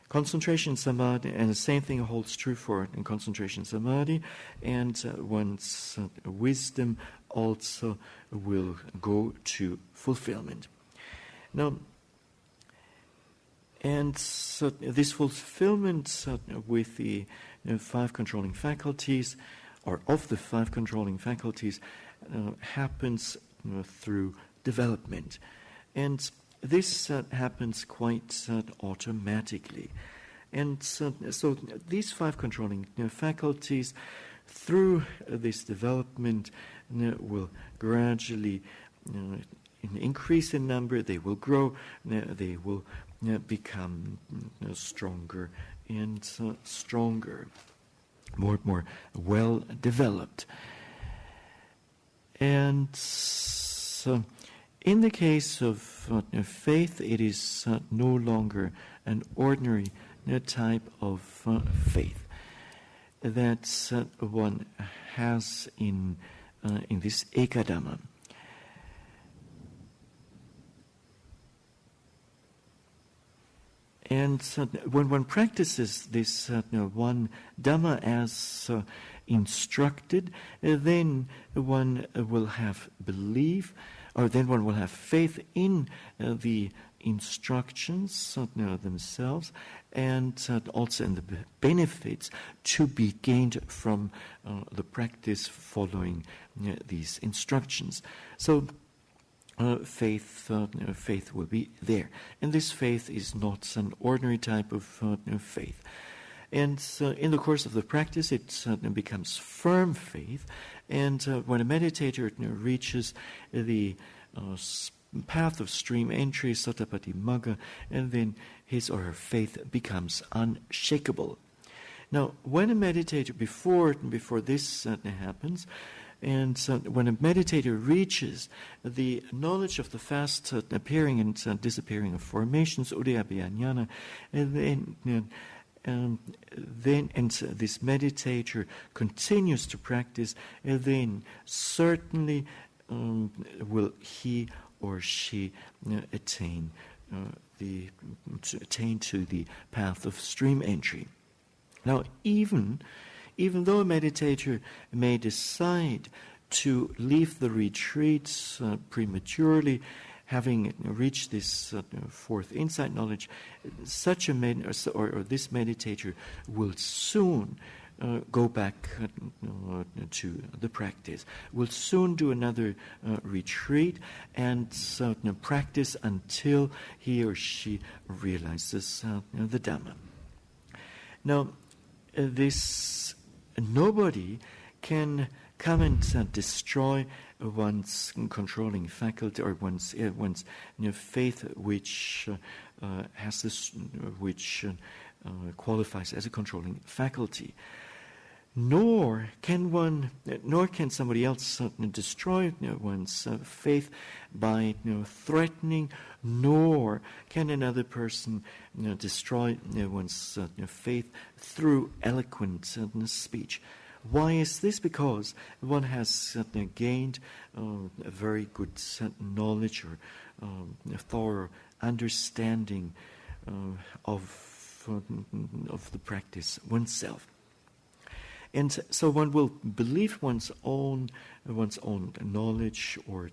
Speaker 2: Concentration samadhi, and the same thing holds true for concentration samadhi, and one's wisdom also will go to fulfillment. Now, and this fulfillment with the 5 controlling faculties, or of the 5 controlling faculties, happens through development. And this happens quite automatically. And so these 5 controlling faculties, through this development, will gradually increase in number, they will grow, they will become stronger and stronger, more and more well developed. And so in the case of faith, it is no longer an ordinary type of faith that one has in this ekadhamma. And when one practices this one Dhamma as instructed, then one will have belief, or then one will have faith in the instructions themselves, and also in the benefits to be gained from the practice following these instructions. So faith will be there. And this faith is not an ordinary type of faith. And in the course of the practice, it becomes firm faith. And when a meditator reaches the path of stream entry, Satapati Magga, and then his or her faith becomes unshakable. Now, when a meditator, before this happens, and when a meditator reaches the knowledge of the fast appearing and disappearing of formations, udayabhyajnana, and then this meditator continues to practice, and then certainly will he or she attain to the path of stream entry. Now, even though a meditator may decide to leave the retreat prematurely, having reached this 4th insight knowledge, such a this meditator will soon go back to the practice, will soon do another retreat and practice until he or she realizes the Dhamma. Now, nobody can come and destroy one's controlling faculty or one's faith, which has this, which qualifies as a controlling faculty. Nor can somebody else destroy one's faith by threatening, nor can another person destroy one's faith through eloquent speech. Why is this? Because one has gained a very good knowledge or thorough understanding of the practice oneself. And so one will believe one's own knowledge or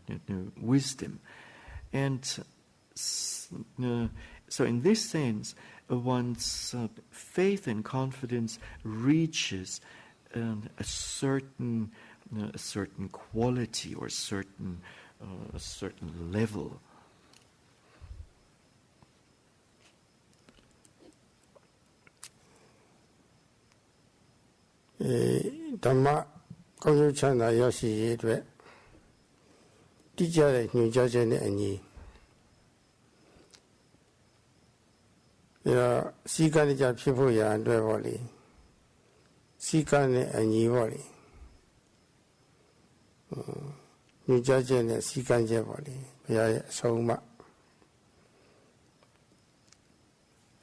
Speaker 2: wisdom. And so in this sense, one's faith and confidence reaches a certain quality or a certain level.
Speaker 1: Dhamma Koyo Chanda Yoshi Yedwe Teacher New Jajan and ye. Sikanija people ya and Dwevoli. Sikan and ye volley. New Jajan and Sikanja volley. Ya so much.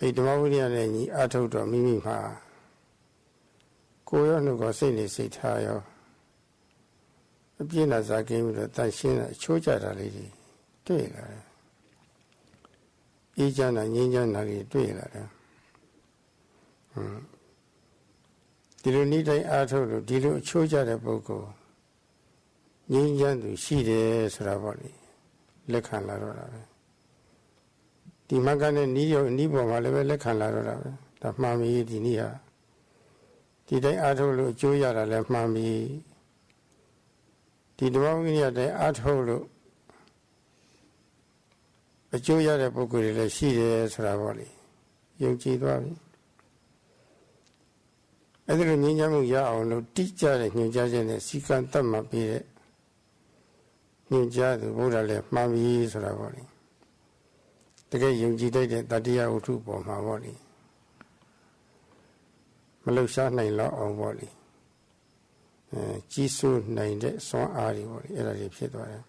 Speaker 1: A Dhamma and ye ato to Mimi Pa. Go on to go say, say, Tayo. A pianas I gave the Tashina, Choja lady, Taylor. Ejan and Yajan, Taylor. Did you need a ato, did you Choja the Boko? Yajan to see the Sravoli, Lekan Lara. The Magana Nio Nibo, whatever Lekan Lara, that Mammy Dinia. Did I ato Joya left Mammy? Did the Mammy at the ato a Joya the Boko, she the Sravoli. Young Chidwabi. I don't know ya no teacher and New Jajan, Sikan Tama be New Jad, Buddha left Mammy Sravoli. The gay young Jidate that dear or two for my body. Malusha Nain law or body. Jisu named so Ari body, Ella Pidware.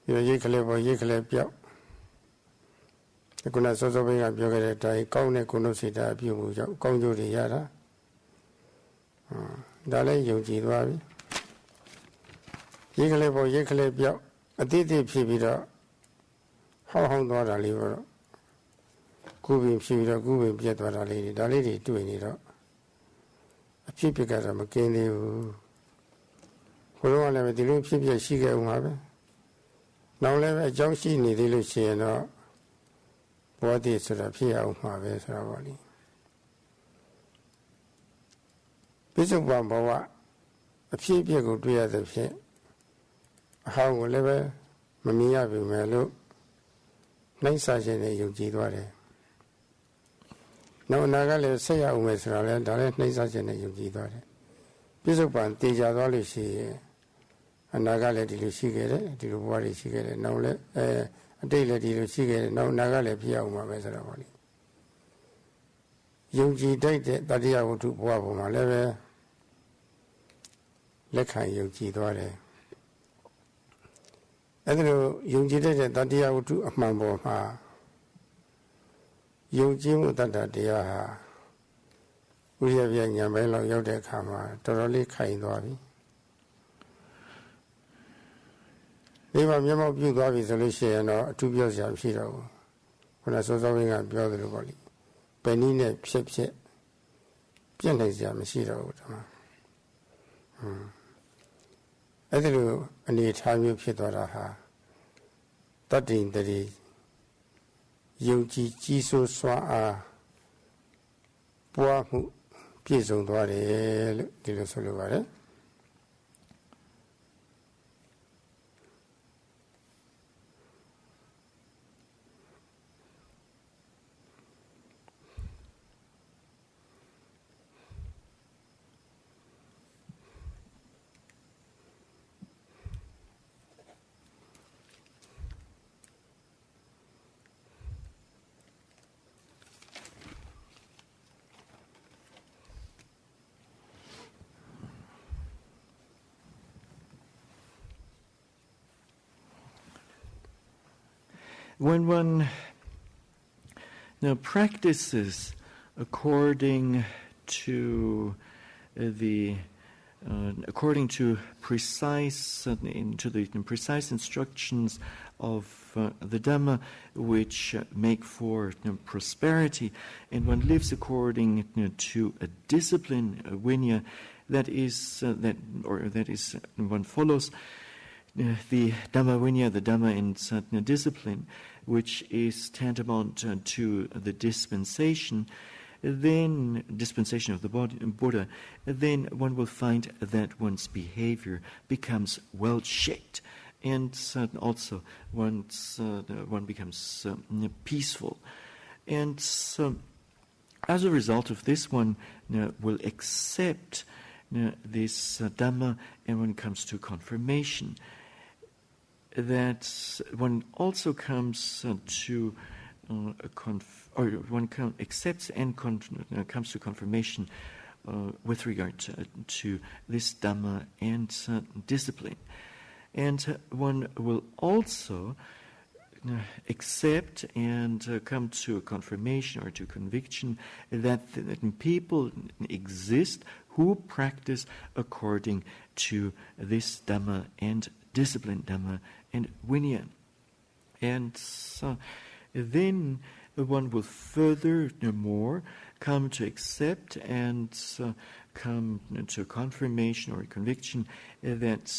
Speaker 1: You Yekle or Yekle Pio. The Kunaso being a Bioga, Kone Kunosita, Piu, Konjo de Yara. Dale Yoji. Yekle or Yekle Pio, a didi pibida. How hung do I live? Gubin Pibida, Gubin Pietwa lady, the lady doing it up. A pipica of McKinney who don't have a little pipia she gave him. Now let a junction need the Luciano. What is to appear of my vessel? Bishop Bambawa, a pipia could be at the pit. How will ever Mamia be melo? Nice sergeant, you did what? No Nagale say I was rather direct nice sergeant, you did what? Bishop and Tija Dolly she and Nagale did she get it? Did what is she get it? No, a day did she get it? No Nagale Pia, my vessel. Yogi dated that I would do Boabo, my level. Lekha Yogi Dore. I don't know, Yogi dated that I would do a mambo. Yogi that dear. We have young Yamelo Yode Kama, thoroughly kind of me. They were Yamo Bugavi solution or 2 years of Shiro. When I saw something I built the body. Penine Pip, Pianazia Shiro. I don't know any time you pit or aha. That in the day. Yogi Jisu Swa Boamu Piso Dore Dilo Soluvare.
Speaker 2: When one now practices according to precise precise instructions of the Dhamma, which make for prosperity, and one lives according to a discipline, a vinaya, that is one follows the Dhamma vinaya, the Dhamma and discipline, which is tantamount to the dispensation, then dispensation of the Buddha, then one will find that one's behavior becomes well shaped, and also one becomes peaceful. And as a result of this, one will accept this Dhamma, and when it comes to confirmation, that one also comes to accepts and comes to confirmation with regard to this Dhamma and discipline. And one will also accept and come to a confirmation or to conviction that people exist who practice according to this Dhamma and discipline, Dhamma and Vinaya. And then one will furthermore come to accept and come to a confirmation or a conviction that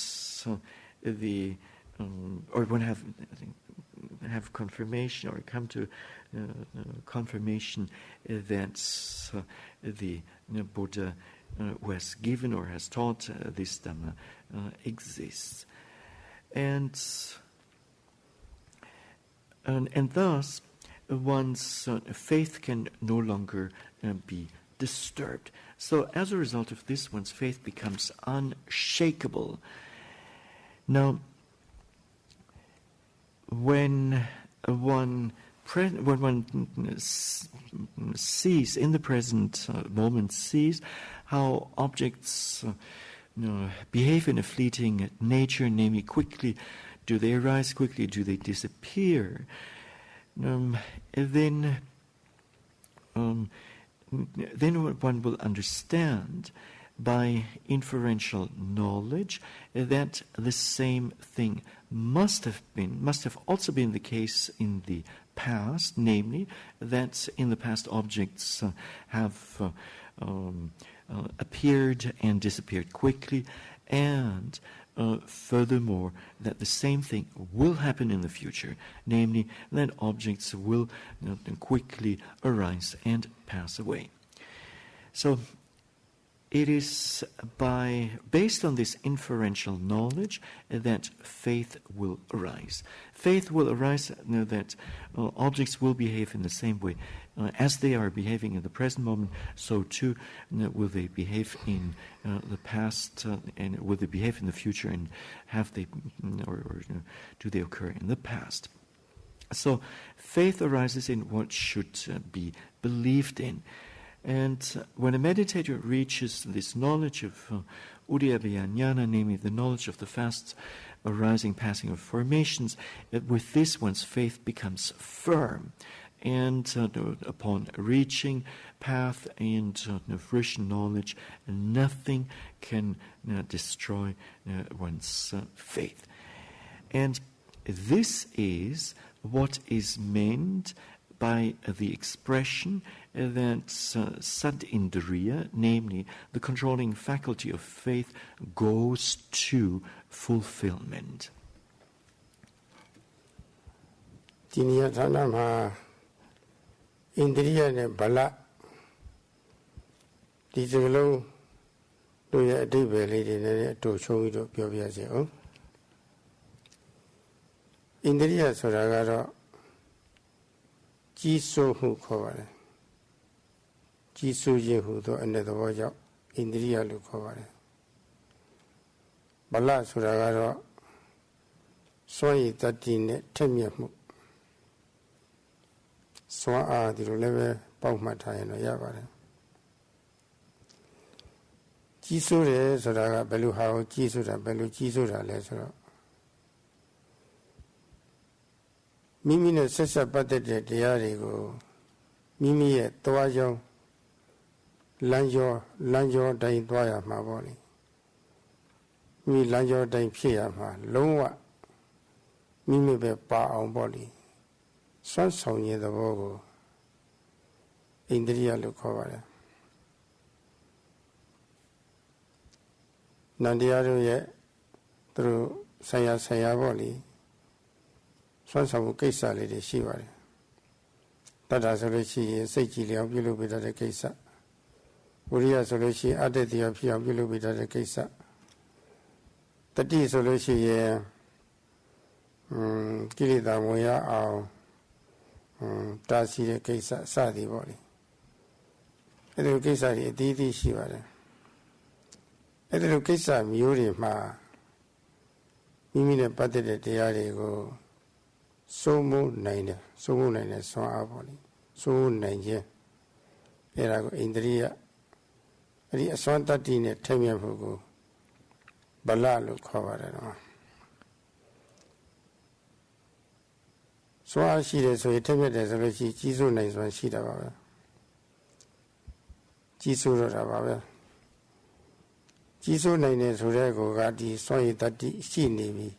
Speaker 2: or one have confirmation or come to confirmation that the Buddha who has given or has taught this Dhamma exists. And thus one's faith can no longer be disturbed. So as a result of this, one's faith becomes unshakable. Now, when one sees in the present moment, sees how objects behave in a fleeting nature, namely quickly, do they arise, quickly do they disappear, then one will understand by inferential knowledge that the same thing must have also been the case in the past, namely that in the past objects have appeared and disappeared quickly, and furthermore that the same thing will happen in the future, namely that objects will quickly arise and pass away. So it is based on this inferential knowledge that faith will arise. Faith will arise that objects will behave in the same way as they are behaving in the present moment. So too will they behave in the past, and will they behave in the future, and have they or do they occur in the past? So faith arises in what should be believed in. And when a meditator reaches this knowledge of Udayabhaya Jnana, namely the knowledge of the fast arising, passing of formations, with this one's faith becomes firm. And upon reaching path and fruition knowledge, nothing can destroy one's faith. And this is what is meant by the expression that sad indriya, namely the controlling faculty of faith, goes to fulfillment.
Speaker 1: Indriya ne bala di sagalang do ya adibbe li de ne ato chung pi do pyo piya se o. Indriya soda ga ro ji so hu khaw pare. Ji so yin hu do ane thabo jaw indriya lo khaw pare. Bala soda ga ro swayi tatti ne thet myat mu. Swa di lo le be pauk mat tha yin do ya pare. Ji so de soda ga belu ha ko ji so da belu ji so da le so do Mimi ne sessa pattet deတရားတွေကိုမိမိရဲ့သွားကြောင်းလမ်းကြောတိုင်းသွားရမှာပေါ့လေမိလမ်းကြောတိုင်းဖြစ်ရမှာလုံးဝမိမိပဲပါအောင်ပေါ့လေစွမ်းဆောင်ရတဲ့ဘောကိုအိန္ဒြိယလို့ခေါ်ပါတယ်နန္တရားတို့ရဲ့သူတို့ဆရာပေါ့လေစွမ်းဆောင်မှုကိစ္စလေးတွေရှိပါတယ်တတ္တာဆိုလို့ရှိရင်စိတ်ကြည်လျောင်ပြုလုပ်ပေးတဲ့ကိစ္စဝိရိယဆိုလို့ရှိရင်အတ္တတရားဖြစ်အောင်ပြုလုပ်ပေးတဲ့ကိစ္စတတိဆိုလို့ရှိရင်ကိလေသာဝင်ရအောင်တားဆီးတဲ့ကိစ္စစသည်ပေါ့လေ အဲ့ဒီကိစ္စတွေအသေးသေးရှိပါတယ်အဲ့ဒီကိစ္စမျိုးတွေမှာမိမိနဲ့ပတ်သက်တဲ့တရားတွေကိုစိုးမိုးနိုင်တယ်ဆွမ်းအားပေါ့လေစိုးမိုးနိုင်ခြင်းအဲ့ဒါကိုဣန္ဒြိယအဲ့ဒီအစွမ်းတတ္တိနဲ့ထိမြတ်မှုကိုဗလလို့ခေါ်ပါတယ်နော်စွမ်းအားရှိတယ်ဆိုရင်ထိမြတ်တယ်ဆိုလို့ရှိရင်ကြီးစိုးနိုင်စွမ်းရှိတာပါပဲကြီးစိုးတော့တာပါပဲကြီးစိုးနိုင်တယ်ဆိုတဲ့ကောကဒီစွမ်းရည်တတ္တိရှိနေပြီ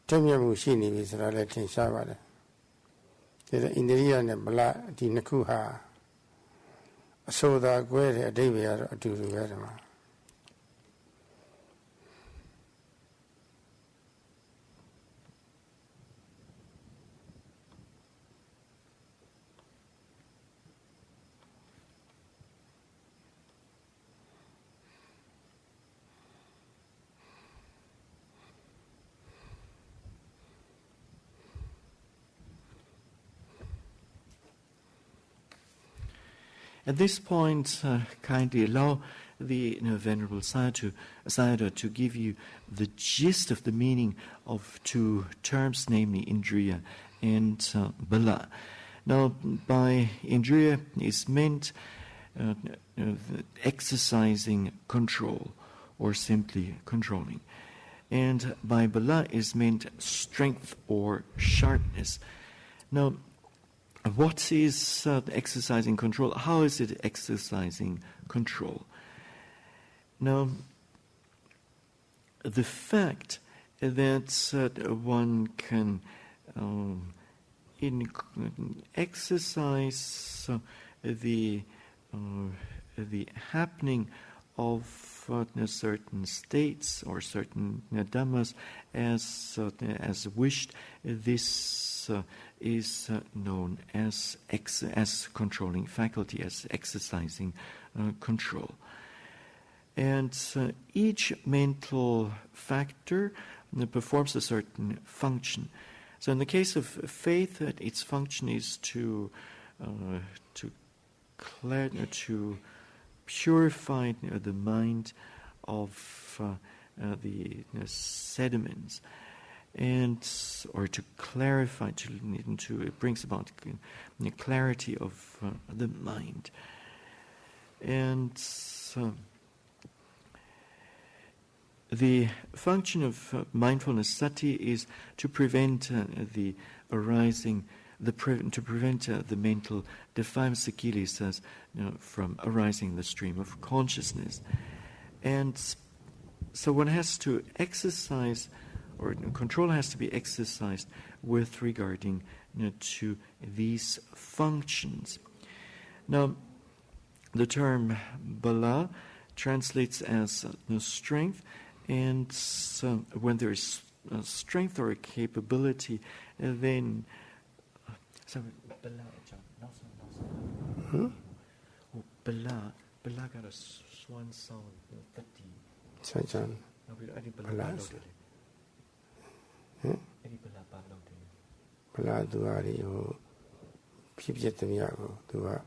Speaker 1: ထိမြတ်မှုရှိနေပြီဆိုတာလည်းထင်ရှားပါတယ်ဒါဆိုဣန္ဒြိယနဲ့ဗလဒီနှစ်ခုဟာအဆိုတာကွဲတဲ့အဓိပ္ပာယ်ကတော့အတူတူပဲဒီမှာ
Speaker 2: At this point, kindly allow the Venerable Sayadaw to give you the gist of the meaning of two terms, namely Indriya and Bala. Now, by Indriya is meant exercising control or simply controlling. And by Bala is meant strength or sharpness. Now, what is exercising control? How is it exercising control? Now, the fact that one can exercise the happening of certain states or certain dhammas as wished, this is known as controlling faculty, as exercising control. And each mental factor performs a certain function. So in the case of faith, its function is to purify the mind of the sediments, or to clarify, it brings about clarity of the mind. And the function of mindfulness sati is to prevent the arising, to prevent the mental defilements, kilesas, from arising in the stream of consciousness. And so one has to exercise, or control has to be exercised with regarding to these functions. Now, the term bala translates as strength, and when there is strength or a capability, then bala got a swan sound.
Speaker 1: Bala duari ho pipjet miyago duwa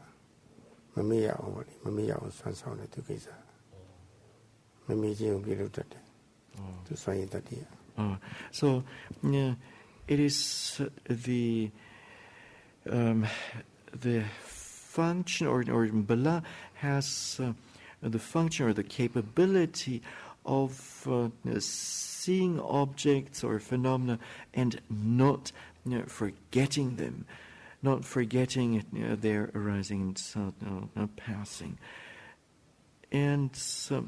Speaker 1: mamiya o swan sound tu kaisa mami ji o bilu tat tu swan tati.
Speaker 2: So it is the function, or bala has the function or the capability of seeing objects or phenomena and not forgetting them, not forgetting their arising and passing. And so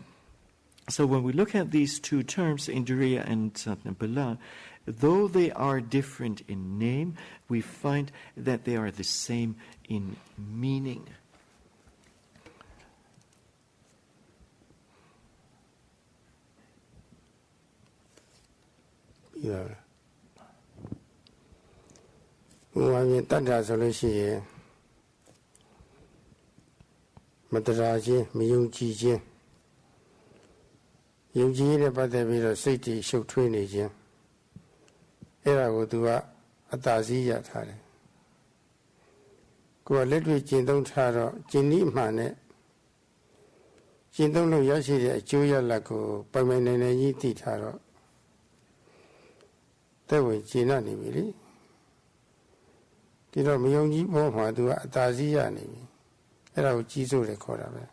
Speaker 2: when we look at these two terms, Indriya and Bala, though they are different in name, we find that they are the same in meaning.
Speaker 1: Yeah. When Tanda Solution Mataraji, Miyuji, Yuji, but there be a city show twinage. Era would do a tazi at her. Go a little bit, don't have Jenny Mane, ကျင့်သုံးလို့ရရှိတဲ့အကျိုးရလဒ်ကိုပိုင်ပိုင်နိုင်နိုင်ကြီးသိထားတော့သက်ဝင်ကျင့်နေပြီလေဒီတော့မယုံကြည်ဖို့မှသူကအသာစီးရနေပြီအဲ့ဒါကိုကြီးစိုးတယ်ခေါ်တာပဲ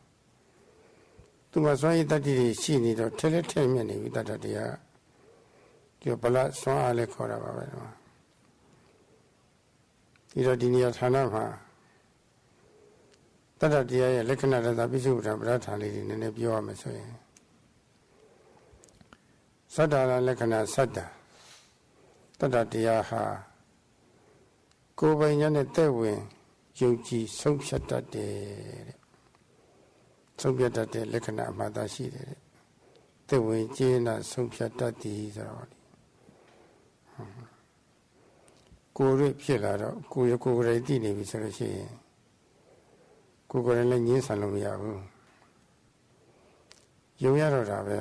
Speaker 1: သူမစွမ်းရည်တတ္တိတွေရှိနေတော့ထဲလက်ထဲမြက်နေပြီတတ္တတရားဒီဗလာစွမ်းအားလည်းခေါ်တာပါပဲဒီတော့ဒီနေရာဌာနမှာတတ္တတရားရဲ့လက္ခဏာတသပိစုပ္ပန်ပဋ္ဌာန်းလေးတွေနည်းနည်းပြောရမယ်ဆိုရင်သတ္တရလက္ခဏာသတ္တတတ္တတရားဟာကိုယ်ပိုင်ဉာဏ်နဲ့သက်ဝင်ယုံကြည်ဆုံးဖြတ်တတ်တယ်တဲ့ဆုံးဖြတ်တတ်တဲ့လက္ခဏာအမှန်တရားရှိတယ်တဲ့သက်ဝင်ကျင့်တာဆုံးဖြတ်တတ်သည်ဆိုတော့ကိုယ်ရဖြစ်လာတော့ကိုယ်ရကိုယ်ရည်သိနေပြီဆိုလို့ရှိရင်ကိုယ်ကိုယ်လည်းငြင်းဆန်လို့မရဘူးယုံရတော့တာပဲ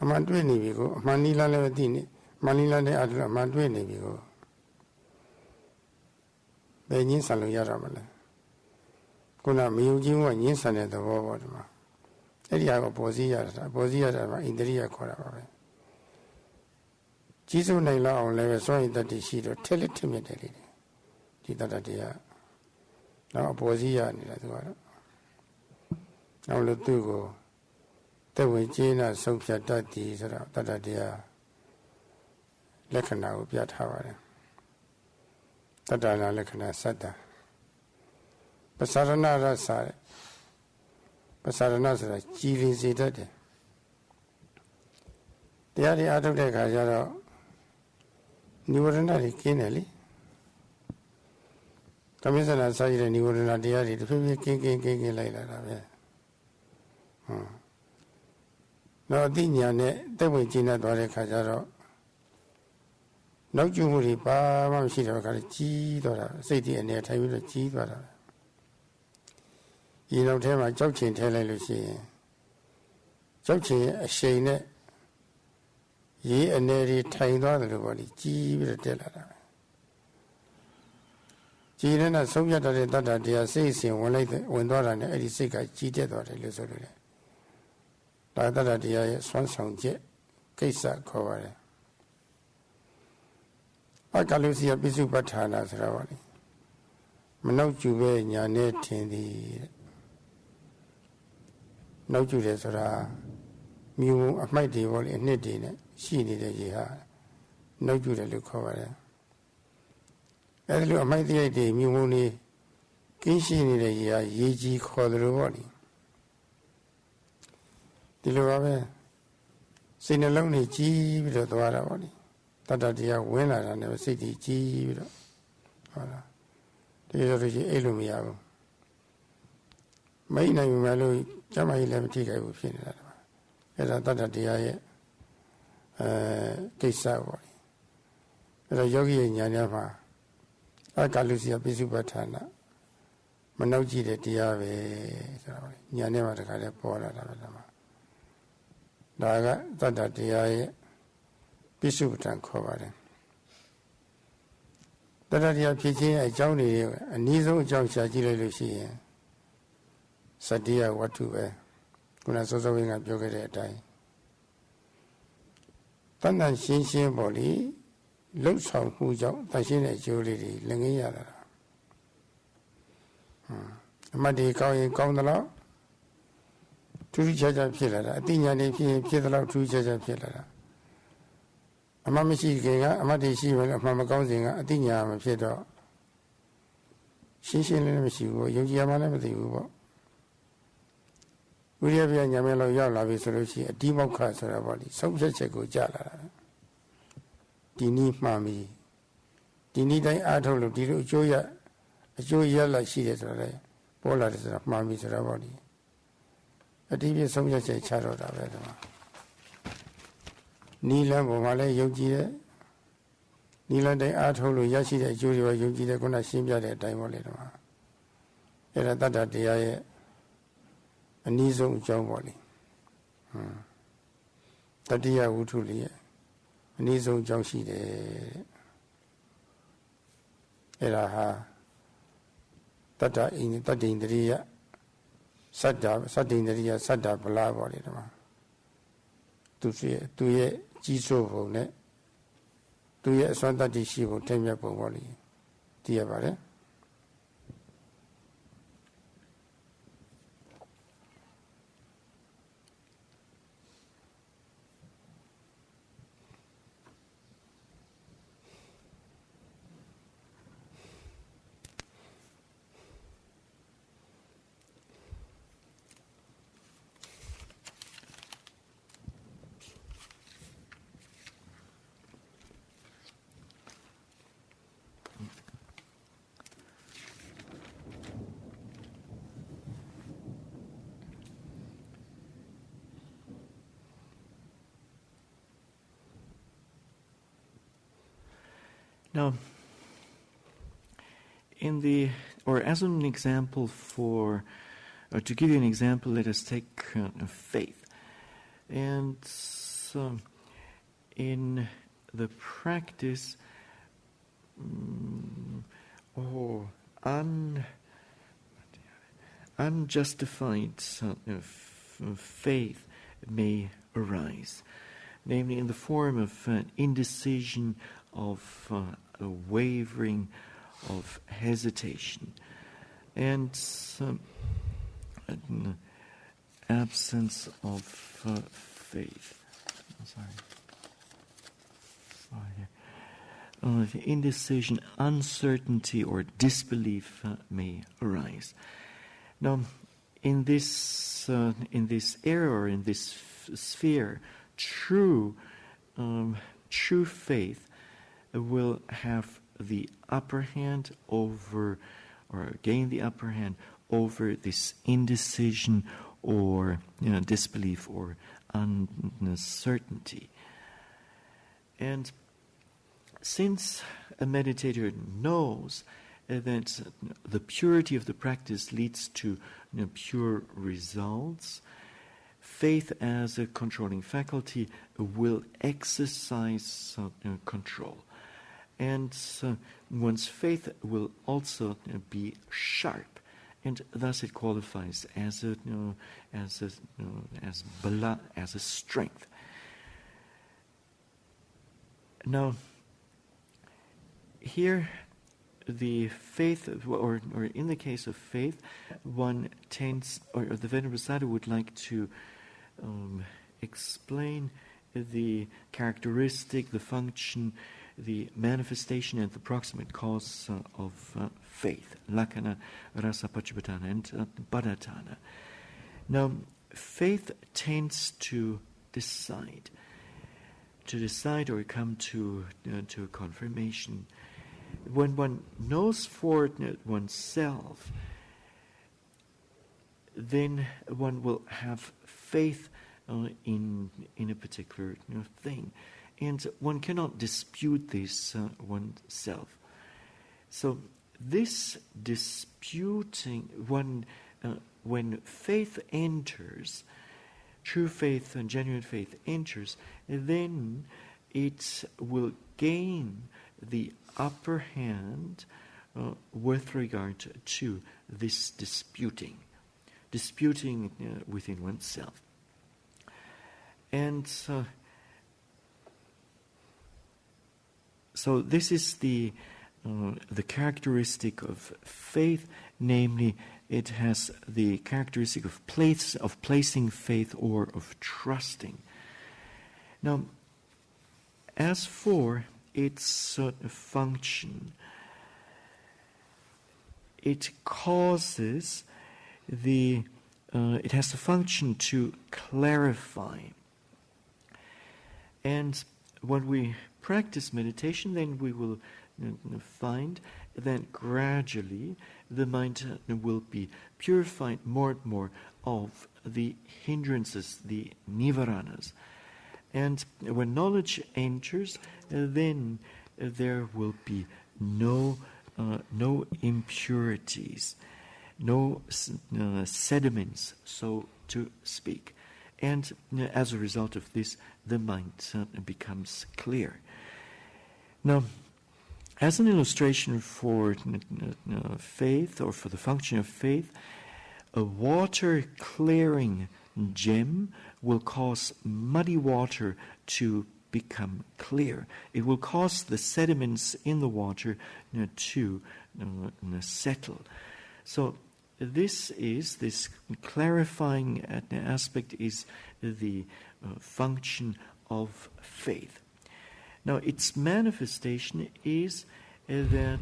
Speaker 1: အမှန်တွေ့နေပြီကိုအမှန်နီးလားလည်းမသိနေမှန်နီးလားနဲ့အမှန်တွေ့နေပြီကိုဘယ်ငင်းဆန်လို့ရတော့မလဲခုနမယုံကြည်မှုကငင်းဆန်တဲ့သဘောပေါ့ဒီမှာအဲ့ဒီဟာကိုပေါ်စည်းရတာပေါ်စည်းရတာကဣန္ဒြိယခေါ်တာပါပဲကြီးစိုးနိုင်လောက်အောင်လည်းပဲစွန့်ရည်တတ်တည်ရှိတော့ထက်လက်ထက်မြက်တယ်လေဒီတတ္တတရားတော့ပေါ်စည်းရနေတာသူကတော့နောက်လို့သူ့ကိုသက်ဝင်ကျင်းတာဆုံးဖြတ်တတ်သည်ဆိုတော့တတ္တတရားလက္ခဏာကိုပြထားပါတယ်တတ္တနာလက္ခဏာသတ္တပသရဏရသတဲ့ပသရဏဆိုတာကြည်လင်စေတတ်တယ်တရားတွေအားထုတ်တဲ့အခါကျတော့နိဝရဏတွေကင်းတယ်လေကမိစ္ဆနာစာရတဲ့နိဝရဏတရားတွေတစ်ဖြည်းဖြည်းကင်းလိုက်လာတာပဲတော့အသိဉာဏ်နဲ့တက်ဝင်ကျင့်တတ်သွားတဲ့အခါကျတော့နောက်ကျမှုတွေဘာမှမရှိတော့ခါကြီးသွားတာစိတ်တည်အနေထိုင်ပြီးတော့ကြီးသွားတာဒီနောက်ထဲမှာကြောက်ချင်ထဲလိုက်လို့ရှိရင်ကြောက်ချင်အရှိန်နဲ့ရေးအနေတွေထိုင်သွားတယ်လို့ပေါ့ဒီကြီးပြီးတော့တက်လာတာကြီးတဲ့ဆုံးဖြတ်တဲ့တတ္တတရားစိတ်အစဉ်ဝင်သွားတာနဲ့အဲ့ဒီစိတ်ကကြီးတက်သွားတယ်လို့ဆိုလို့လေဒါတတ္တတရားရဲ့စွမ်းဆောင်ချက်ကိစ္စခေါ်ပါတယ်အကလုစီယပိစုပဋ္ဌာနာဆိုတာပါလေမနှောက်ကျူပဲညာနဲ့ထင်သည်နှောက်ကျူတယ်ဆိုတာမြူအမိုက်တွေပေါ့လေအနှစ်တွေနဲ့ရှိနေတဲ့ရေဟာနှောက်ကျူတယ်လို့ခေါ်ပါတယ်အဲဒီလိုအမိုက်တရိုက်တွေမြူမုံနေကင်းရှိနေတဲ့ရေဟာရေကြီးခေါ်တယ်လို့ပေါ့လေဒီလိုပါပဲစိတ်နှလုံးတွေကြီးပြီးတော့သွားတာပေါ့လေတတ္တတရားဝင်လာတာနဲ့စိတ်ကြီးပြီးတော့ဟုတ်လားဒီလိုဆိုရင်အဲ့လိုမရဘူးမိတ်နိုင်မှလို့ကျမကြီးလည်းမထိခိုက်ဘူးဖြစ်နေတာအဲ့ဒါတတ္တတရားရဲ့ကိစ္စပေါ့လေအဲ့တော့ယောဂီရဲ့ဉာဏ်များမှာအကလုစီယပိစုပဋ္ဌာနာမနှောက်ကြည့်တဲ့တရားပဲဆိုတာပေါ့လေဉာဏ်နဲ့မှတခါလဲပေါ်လာတာပဲဒါကတတ္တတရားရဲ့ပိစုပဋ္ဌာန်ခေါ်ပါတယ်တတ္တတရားဖြစ်ခြင်းအကြောင်းတွေအနည်းဆုံးအကြောင်းရှာကြည့်လိုက်လို့ရှိရင်စတ္တိယဝတ္ထုပဲခုနစောစောဝင်းကပြောခဲ့တဲ့အတိုင်းတဏ္ဍရှင်းရှင်းပေါ့လေလှုပ်ဆောင်မှုကြောင့်တန်ရှင်းတဲ့အကျိုးလေးတွေလည်းငင်းရတာအမှတ်ဒီကောင်းရင်ကောင်းသလောက်ထူးထူးခြားခြားဖြစ်လာတာအသိဉာဏ်တွေဖြစ်ရင်ဖြစ်သလောက်ထူးထူးခြားခြားဖြစ်လာတာအမှတ်မရှိခင်ကအမှတ်တွေရှိမယ်အမှတ်မကောင်းစဉ်ကအသိဉာဏ်မဖြစ်တော့ရှင်းရှင်းလည်းမရှိဘူးယုံကြည်ရမှလည်းမသိဘူးပေါ့ဝိရိယပြညာမဲလောက်ရောက်လာပြီဆိုလို့ရှိရင်အတိမောက္ခဆိုတာပေါ့လေဆုံးဖြတ်ချက်ကိုကြားလာတာဒီနည်းမှန်ပြီဒီနည်းတိုင်းအားထုတ်လို့ဒီလိုအကျိုးရလာရှိတယ်ဆိုတော့လေပေါ်လာတယ်ဆိုတာမှန်ပြီဆိုတာပေါ့လေအတိပြဆုံးဖြတ်ချက်ချတော့တာပဲဒီမှာနီလန်းပေါ်မှာလည်းယုံကြည်တယ်နီလန်းတိုင်းအားထုတ်လို့ရရှိတဲ့အကျိုးတွေယုံကြည်တယ်ခုနရှင်းပြတဲ့အတိုင်းပေါ့လေဒီမှာအဲ့ဒါတတ္တတရားရဲ့အနည်းဆုံးအကြောင်းပေါ့လေတတိယဝုထုလေးရဲ့အနည်းဆုံးအကြောင်းရှိတယ်အဲ့ဒါဟာတတ္တိန္ဒြိယ Satta Satindaria Satta Palabody. To see to ye Jiso net. To ye Santa di Shivo Temia Bovoli. Diabare.
Speaker 2: Now, as an example or to give you an example, let us take faith. And so, in the practice, unjustified faith may arise, namely in the form of indecision, of a wavering, of hesitation, and an absence of faith. Indecision, uncertainty, or disbelief may arise. Now, in this area or in this sphere, true faith will have the upper hand over, or gain the upper hand over this indecision or disbelief or uncertainty. And since a meditator knows that the purity of the practice leads to pure results, faith as a controlling faculty will exercise control. And one's faith will also be sharp, and thus it qualifies as a strength. Now, here, the faith, or in the case of faith, one tends, or the Venerable Sayadaw would like to explain the characteristic, the function, the manifestation and the proximate cause of faith, lakkhana, rasa pacchupatthana, and padatthana. Now, faith tends to decide or come to a confirmation. When one knows for oneself, then one will have faith in a particular thing. And one cannot dispute this oneself. So this disputing, when faith enters, true faith and genuine faith enters, then it will gain the upper hand with regard to this disputing within oneself. And so this is the characteristic of faith, namely it has the characteristic of placing faith or of trusting. Now, as for its function, it causes it has the function to clarify. And when we practice meditation, then we will find that gradually the mind will be purified more and more of the hindrances, the nivaranas. And when knowledge enters, then there will be no impurities, no sediments, so to speak. And as a result of this, the mind becomes clear. Now, as an illustration for faith, or for the function of faith, a water clearing gem will cause muddy water to become clear. It will cause the sediments in the water to settle. So this clarifying aspect is the function of faith. Now, its manifestation is that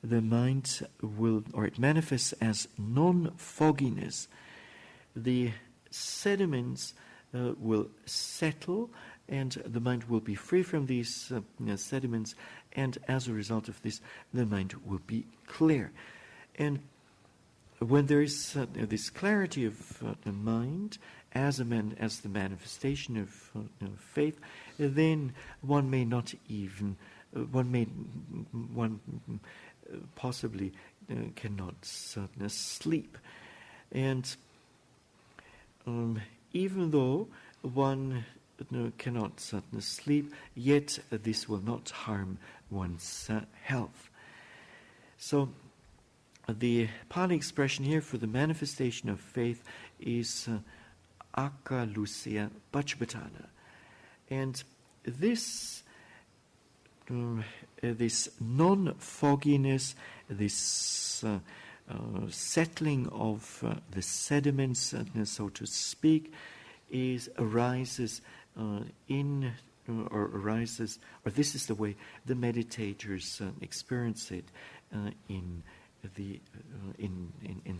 Speaker 2: the mind will, or it manifests as non-fogginess. The sediments will settle, and the mind will be free from these sediments, and as a result of this, the mind will be clear. And when there is this clarity of the mind as the manifestation of faith, then one may not even, one possibly cannot sleep. And even though one cannot sleep, yet this will not harm one's health. So the Pali expression here for the manifestation of faith is akalusya pachupatana. And this non-fogginess, this settling of the sediments, so to speak, arises, or this is the way the meditators experience it in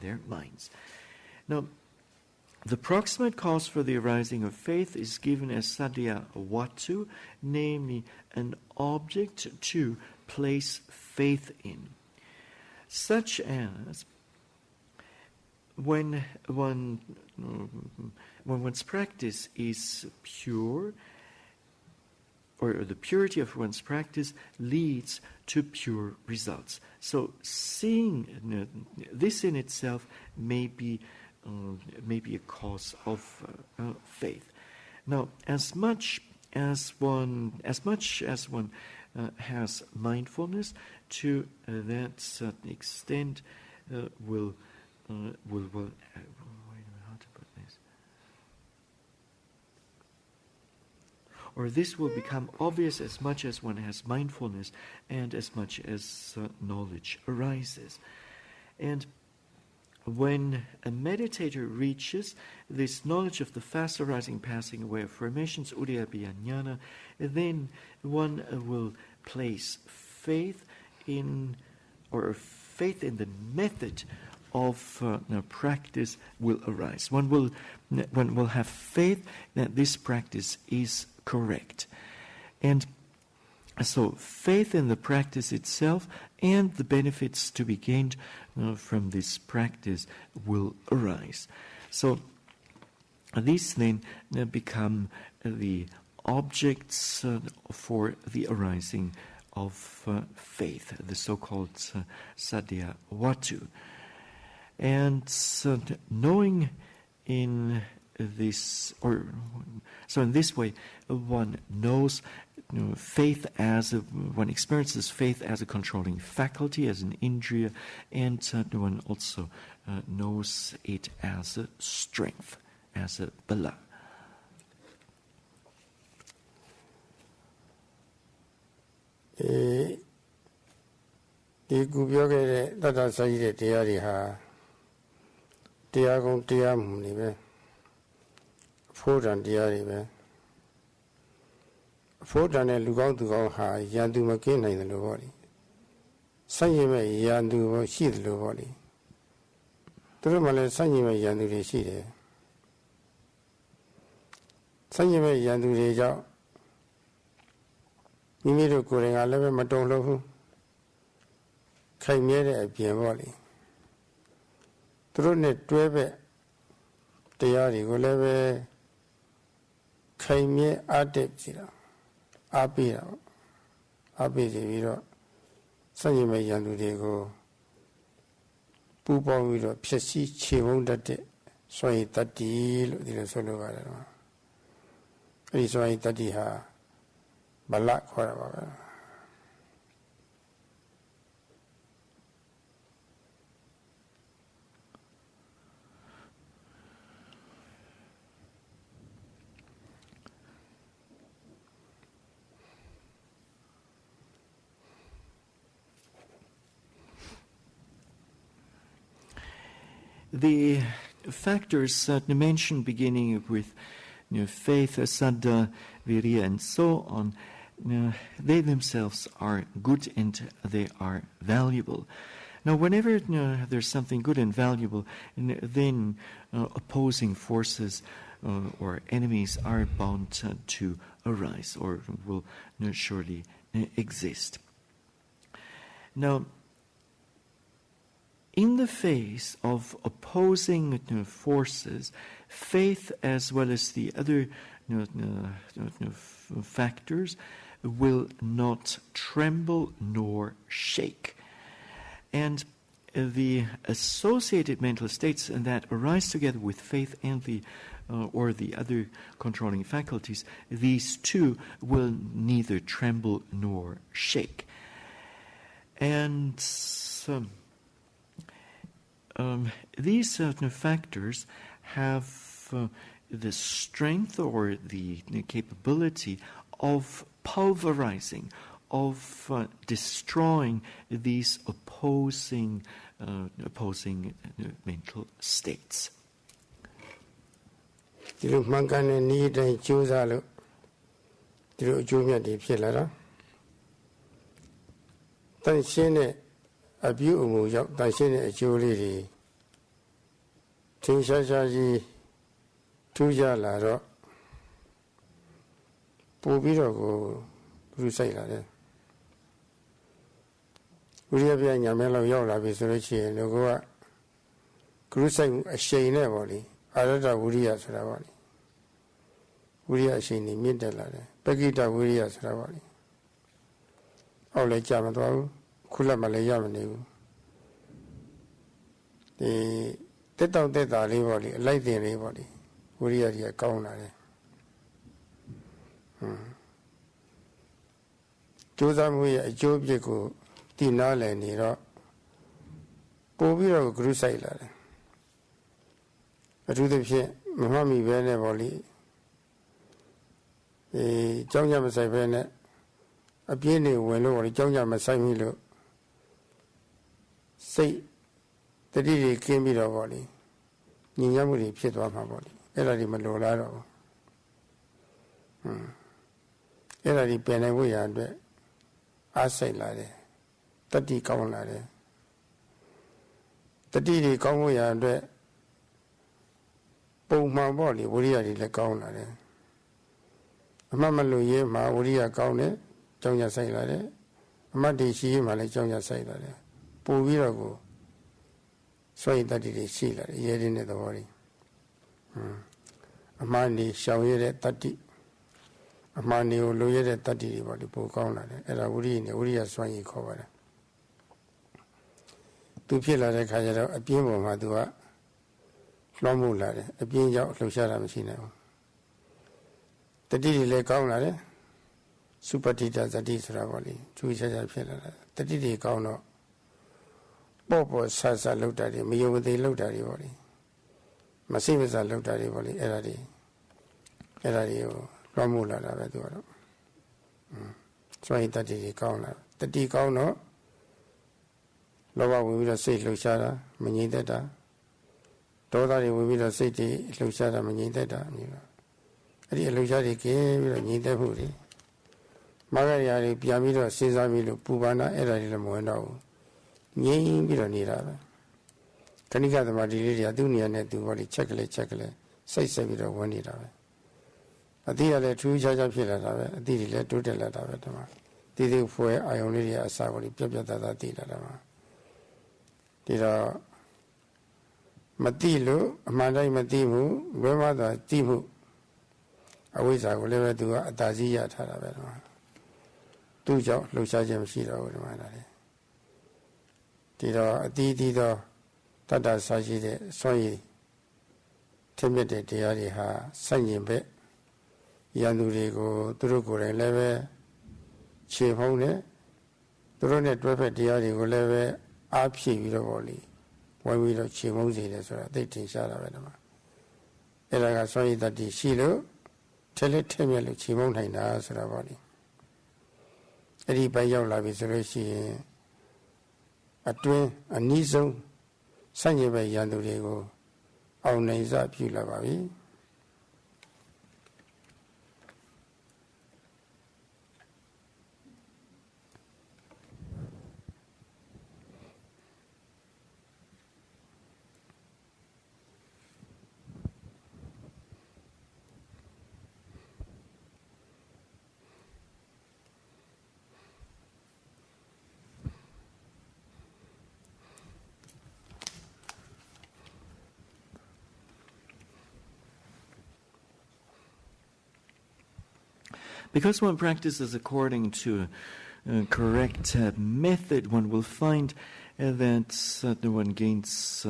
Speaker 2: their minds. Now, the proximate cause for the arising of faith is given as sadhya watu, namely an object to place faith in, such as when one's practice is pure, or the purity of one's practice leads to pure results. So seeing this in itself may be a cause of faith. Now, as much as one has mindfulness, to that certain extent, will how to put this? Or this will become obvious as much as one has mindfulness and as much as knowledge arises. And when a meditator reaches this knowledge of the fast arising, passing away of formations, udayabhya jnana, then one will place faith in the method of practice will arise. One will have faith that this practice is correct. And so faith in the practice itself and the benefits to be gained from this practice will arise. So these then become the objects for the arising of faith, the so-called sadhya watu. And knowing in this, so in this way, one knows faith one experiences faith as a controlling faculty, as an indriya, and one also knows it as a strength, as a bala.
Speaker 1: Di gubyoge tata sayide teyari ha teyagong teyamuni be phodan teyari be phodan ne lugao dugao ha yandu ma kin nai delo bo li sanyi me yandu bo shi delo bo li turo ma le sanyi me yandu de shi de sanyi me yandu de jaw မိမိတို့ကိုယ်တိုင်ကလည်းမတုံ့လို့ဘူးခိုင်မြဲတဲ့အပြင်ပေါ့လေသူတို့နဲ့တွဲပဲတရားတွေကိုလည်းပဲခိုင်မြဲအားတက်ကြည့်တာအားပေးတာပေါ့အားပေးကြပြီးတော့စัญญမဲ့ရန်သူတွေကိုပူပေါင်းပြီးတော့ဖြစ်စည်းခြေဝုန်းတတ်တဲ့စွမ်းရည်တတ္တိလို့ဒီလိုဆိုလိုပါတယ်ကွာအဲဒီစွမ်းရည်တတ္တိဟာ Balak khoya ba.
Speaker 2: the factors mentioned beginning with faith, saddha, virya, and so on, they themselves are good and they are valuable. Now, whenever there's something good and valuable, then opposing forces or enemies are bound to arise or will surely exist. Now, in the face of opposing forces, faith as well as the other factors will not tremble nor shake. And the associated mental states that arise together with faith and the or the other controlling faculties, these two will neither tremble nor shake. And these factors have the strength or the capability of pulverizing, of destroying these opposing mental states.
Speaker 1: ဒီလိုမှန်ကန်တဲ့နည်းအတိုင်းကြိုးစားလို့ဒီလိုအကျိုးမြတ်တွေဖြစ်လာတာတန်ရှင်းတဲ့အပြုအမူကြောင့်တန်ရှင်းတဲ့အကျိုးလေးတွေထင်ရှားရှားကြီးထူးခြားလာတော့ပို့ပြီးတော့ကိုလူဆိုင်လာတယ်ဝိရိယပြညာမဲလောက်ရောက်လာပြီဆိုလို့ရှိရင်တော့ကိုကဂရုစိုက်မှုအရှိန်နဲ့ပေါ့လေအာရတဝိရိယဆိုတာပေါ့လေဝိရိယအရှိန်နေမြင့်တက်လာတယ်ပကိတဝိရိယဆိုတာပေါ့လေအောက်လည်းကြာမသွားဘူးခုလက်မလည်းရမနေဘူးဒီတက်တောင့်တက်တာလေးပေါ့လေအလိုက်တင်လေးပေါ့လေဝိရိယကြီးကောင်းလာတယ်ကြိုးစားမှုရဲ့အကျိုးပြစ်ကိုတည်နာလည်နေတော့ပို့ပြီးတော့ဂရုစိုက်လာတယ်အထူးသဖြင့်မမှတ်မိပဲနဲ့ပေါ့လေကြောင်းကြမဆိုင်ပဲနဲ့အပြင်းနေဝင်လို့ပေါ့လေကြောင်းကြမဆိုင်မိလို့စိတ်တတိတွေကင်းပြီးတော့ပေါ့လေညဉ့်ညမ်းမှုတွေဖြစ်သွားမှာပေါ့လေအဲ့ဒါဒီမလိုလားတော့ဘူးအဲ့ဒါဒီပယ်နိုင်ဖို့ရအတွက်အားစိတ်လာတယ်တတိကောင်းလာတယ်တတိတွေကောင်းဖို့ရအတွက်ပုံမှန်ပေါ့လေဝိရိယတွေလည်းကောင်းလာတယ်အမှတ်မလို့ရေးမှာဝိရိယကောင်းတယ်ကြောင်းရဆိုင်လာတယ်အမှတ်တွေရှိရေးမှာလည်းကြောင်းရဆိုင်လာတယ်ပို့ပြီးတော့ကိုစွန့်ရတတိတွေရှိလာတယ်ရဲရင်းတဲ့သဘောတွေအမှန်နေရှောင်ရတဲ့တတိအမှန်နေကိုလိုရတဲ့တတိတွေပေါ့လေပိုကောင်းလာတယ်အဲ့ဒါဝိရိယနဲ့ဝိရိယစွန့်ရခေါ်ပါတယ်သူဖြစ်လာတဲ့ခါကျတော့အပြင်းပေါ်မှာသူကလွှမ်းမိုးလာတယ်အပြင်းကြောင့်လှုပ်ရှားတာမရှိနိုင်ဘူးတတိတွေလည်းကောင်းလာတယ်စုပတိတဇတိဆိုတာပေါ့လေသူချာချာဖြစ်လာတာတတိတွေကောင်းတော့ပေါ့ဆဆလောက်တာတွေမယုံမသိလောက်တာတွေပေါ့လေမစိမစားလောက်တာတွေပေါ့လေအဲ့ဒါတွေကိုလွှမ်းမိုးလာတာပဲသူကတော့စွန့်ရတတိတွေကောင်းလာတတိကောင်းတော့လောဘဝင်ပြီးတော့စိတ်လှုပ်ရှားတာမငြိမ်သက်တာဒေါသတွေဝင်ပြီးတော့စိတ်တွေလှုပ်ရှားတာမငြိမ်သက်တာမျိုးလားအဲ့ဒီအလှုပ်ရှားတွေကင်းပြီးတော့ငြိမ်သက်မှုတွေမာဂရာတွေပြန်ပြီးတော့စဉ်းစားပြီးလို့ပူပန်တာအဲ့ဒါတွေလည်းမဝင်တော့ဘူးငြိမ်ပြီးတော့နေတာပဲခဏိကသမာဓိလေးတွေကသူ့နေရာနဲ့သူ့ဘောလေးချက်ကလေးစိတ်ပြီးတော့ဝင်နေတာပဲအတိရလည်းထူးခြားခြားဖြစ်လာတာပဲအတိတွေလည်းတိုးတက်လာတာပဲဒီမှာတိတိဖွယ်အာယုံလေးတွေအစာကိုပြတ်သားသားတည်လာတာမှာဒီတော့မတိလို့အမှန်တိုင်းမတိဘူးဘယ်မှသာတိမှုအဝိဇ္ဇာကိုလည်းပဲသူကအတားစီးရထားတာပဲဒီမှာသူ့ကြောင့်လှုပ်ရှားခြင်းမရှိတော့ဘူးဒီမှာလည်းဒီတော့အတီးတီးသောတတ္တဆာရှိတဲ့စွန့်ရည်ထင်မြက်တဲ့တရားတွေဟာဆန့်ကျင်ဘက်ရန်သူတွေကိုသူတို့ကိုယ်တိုင်လည်းပဲခြေဖုံးတယ်သူတို့နဲ့တွဲဖက်တရားတွေကိုလည်းပဲအားဖြည့်ပြီးတော့ပေါ့လေဝိုင်းပြီးတော့ခြေမုံးစေတယ်ဆိုတာသိထင်ရှားတာပဲဒီမှာအဲ့ဒါကစွန့်ရည်တတ္တိရှိလို့ထဲလက်ထဲမြက်လို့ခြေမုံးနိုင်တာဆိုတာပေါ့လေအဲ့ဒီဘက်ရောက်လာပြီဆိုလို့ရှိရင်အတွင်းအနည်းဆုံး ဆန့်ကျင်ဘက်ရန်သူတွေကိုအောင်နိုင်စပြုလာပါပြီ။
Speaker 2: Because one practices according to a correct method, one will find that one gains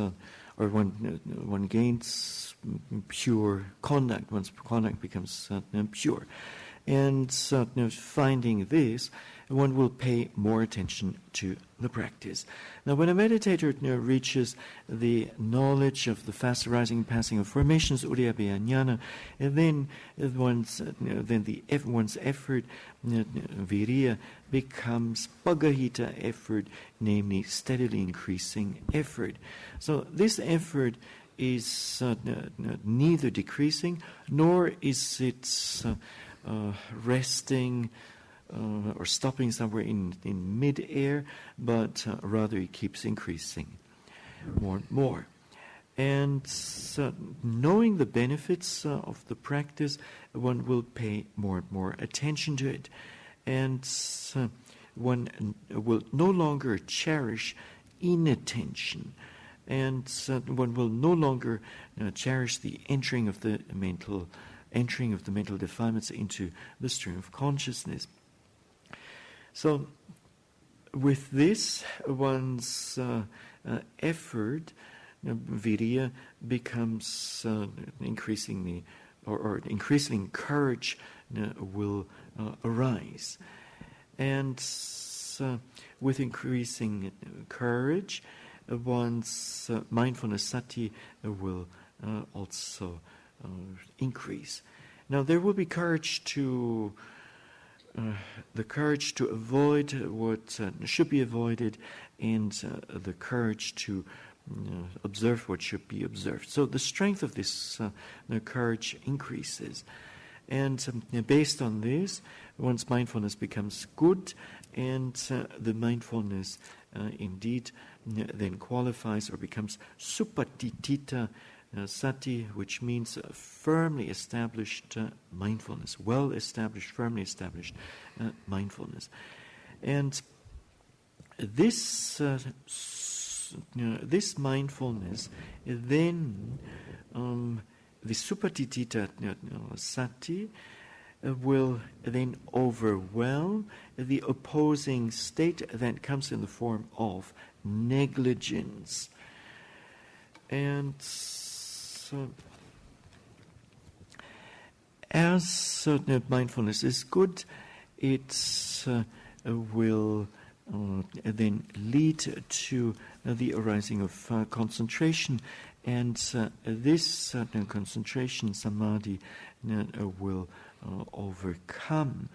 Speaker 2: one gains pure conduct. One's conduct becomes pure, and finding this, one will pay more attention to the practice. Now, when a meditator reaches the knowledge of the fast arising and passing of formations, udyabhaya jnana, and then one's effort, viriya, becomes pagahita effort, namely steadily increasing effort. So this effort is neither decreasing nor is it resting or stopping somewhere in mid-air, but rather it keeps increasing more and more. And knowing the benefits of the practice, one will pay more and more attention to it. And one will no longer cherish inattention. And one will no longer cherish the entering of the mental defilements into the stream of consciousness. So, with this, one's effort, viriya, becomes increasingly, or increasing courage will arise. And with increasing courage, one's mindfulness sati will also increase. Now, there will be courage to avoid what should be avoided, and the courage to observe what should be observed. So the strength of this courage increases. And based on this, one's mindfulness becomes good, and the mindfulness indeed then qualifies or becomes supatitita sati, which means firmly established mindfulness, well-established, firmly established mindfulness. And this this mindfulness, then the supatitita sati will then overwhelm the opposing state that comes in the form of negligence. And so, as mindfulness is good, it will then lead to the arising of concentration, and this concentration, samadhi, will overcome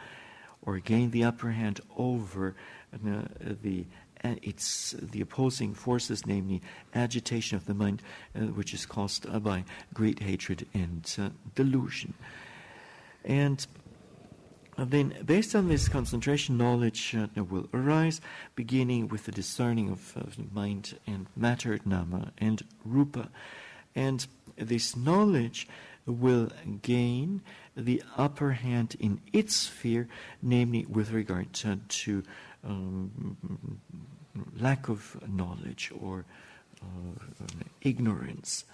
Speaker 2: or gain the upper hand over the opposing forces, namely agitation of the mind, which is caused by great hatred and delusion. And then, based on this concentration, knowledge will arise, beginning with the discerning of mind and matter, nama and rupa. And this knowledge will gain the upper hand in its sphere, namely with regard to lack of knowledge or ignorance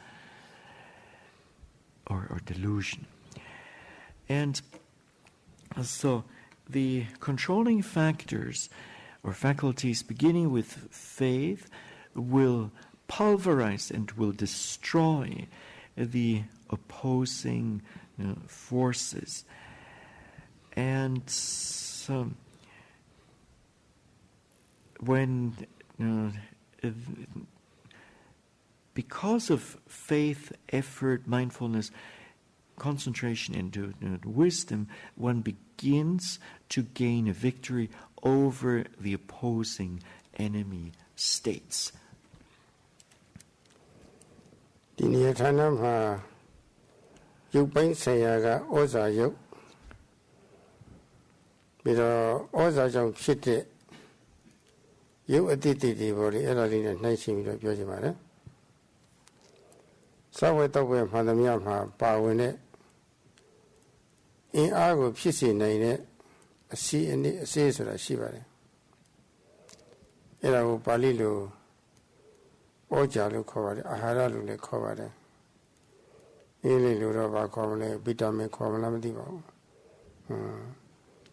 Speaker 2: or delusion. And so the controlling factors or faculties beginning with faith will pulverize and will destroy the opposing forces. And so when because of faith, effort, mindfulness, concentration, and wisdom, one begins to gain a victory over the opposing enemy states.
Speaker 1: ဒီနေရာဌာနမှာရုပ်ပိုင်းဆိုင်ရာကဩဇာရုပ်ပြီးတော့ဩဇာကြောင့်ဖြစ်တဲ့ရုပ်အတိတ်တွေပေါ်လေအဲ့ဒါလေးနဲ့နှိုင်းယှဉ်ပြီးတော့ပြောချင်ပါတယ်စာဝတ်တော့ပဲမှန်သမျှမှာပါဝင်တဲ့အင်အားကိုဖြစ်စေနိုင်တဲ့အစီအနစ်အစေးဆိုတာရှိပါတယ်အဲ့ဒါကိုပါဠိလိုဩဇာလို့ခေါ်ပါတယ်အာဟာရလို့လည်းခေါ်ပါတယ်အင်းလေးလိုတော့ဘာခေါ်မလဲဗီတာမင်ခေါ်မလားမသိပါဘူး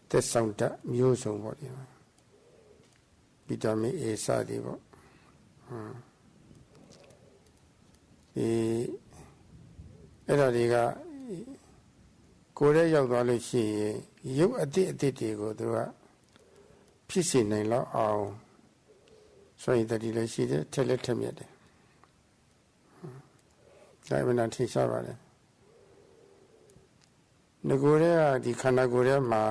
Speaker 1: သက်ဆောင်တမျိုးစုံပေါ့ဒီဗီတာမင် A စသည်ပေါ့အဲ့ဒါတွေကကိုယ်ရဲ့ရောက်သွားလို့ရှိရင်ရုပ်အတိတ်တွေကိုသူကဖြစ်စေနိုင်လောက်အောင်ဆိုရင်တတိလည်းရှိတယ်ထက်လက်ထက်မြက်တယ်ဒါမှမဟုတ်ထင်ရှားပါတယ်ငကိုယ်ရဲ့ဒီခန္ဓာကိုယ်ရဲ့မှာ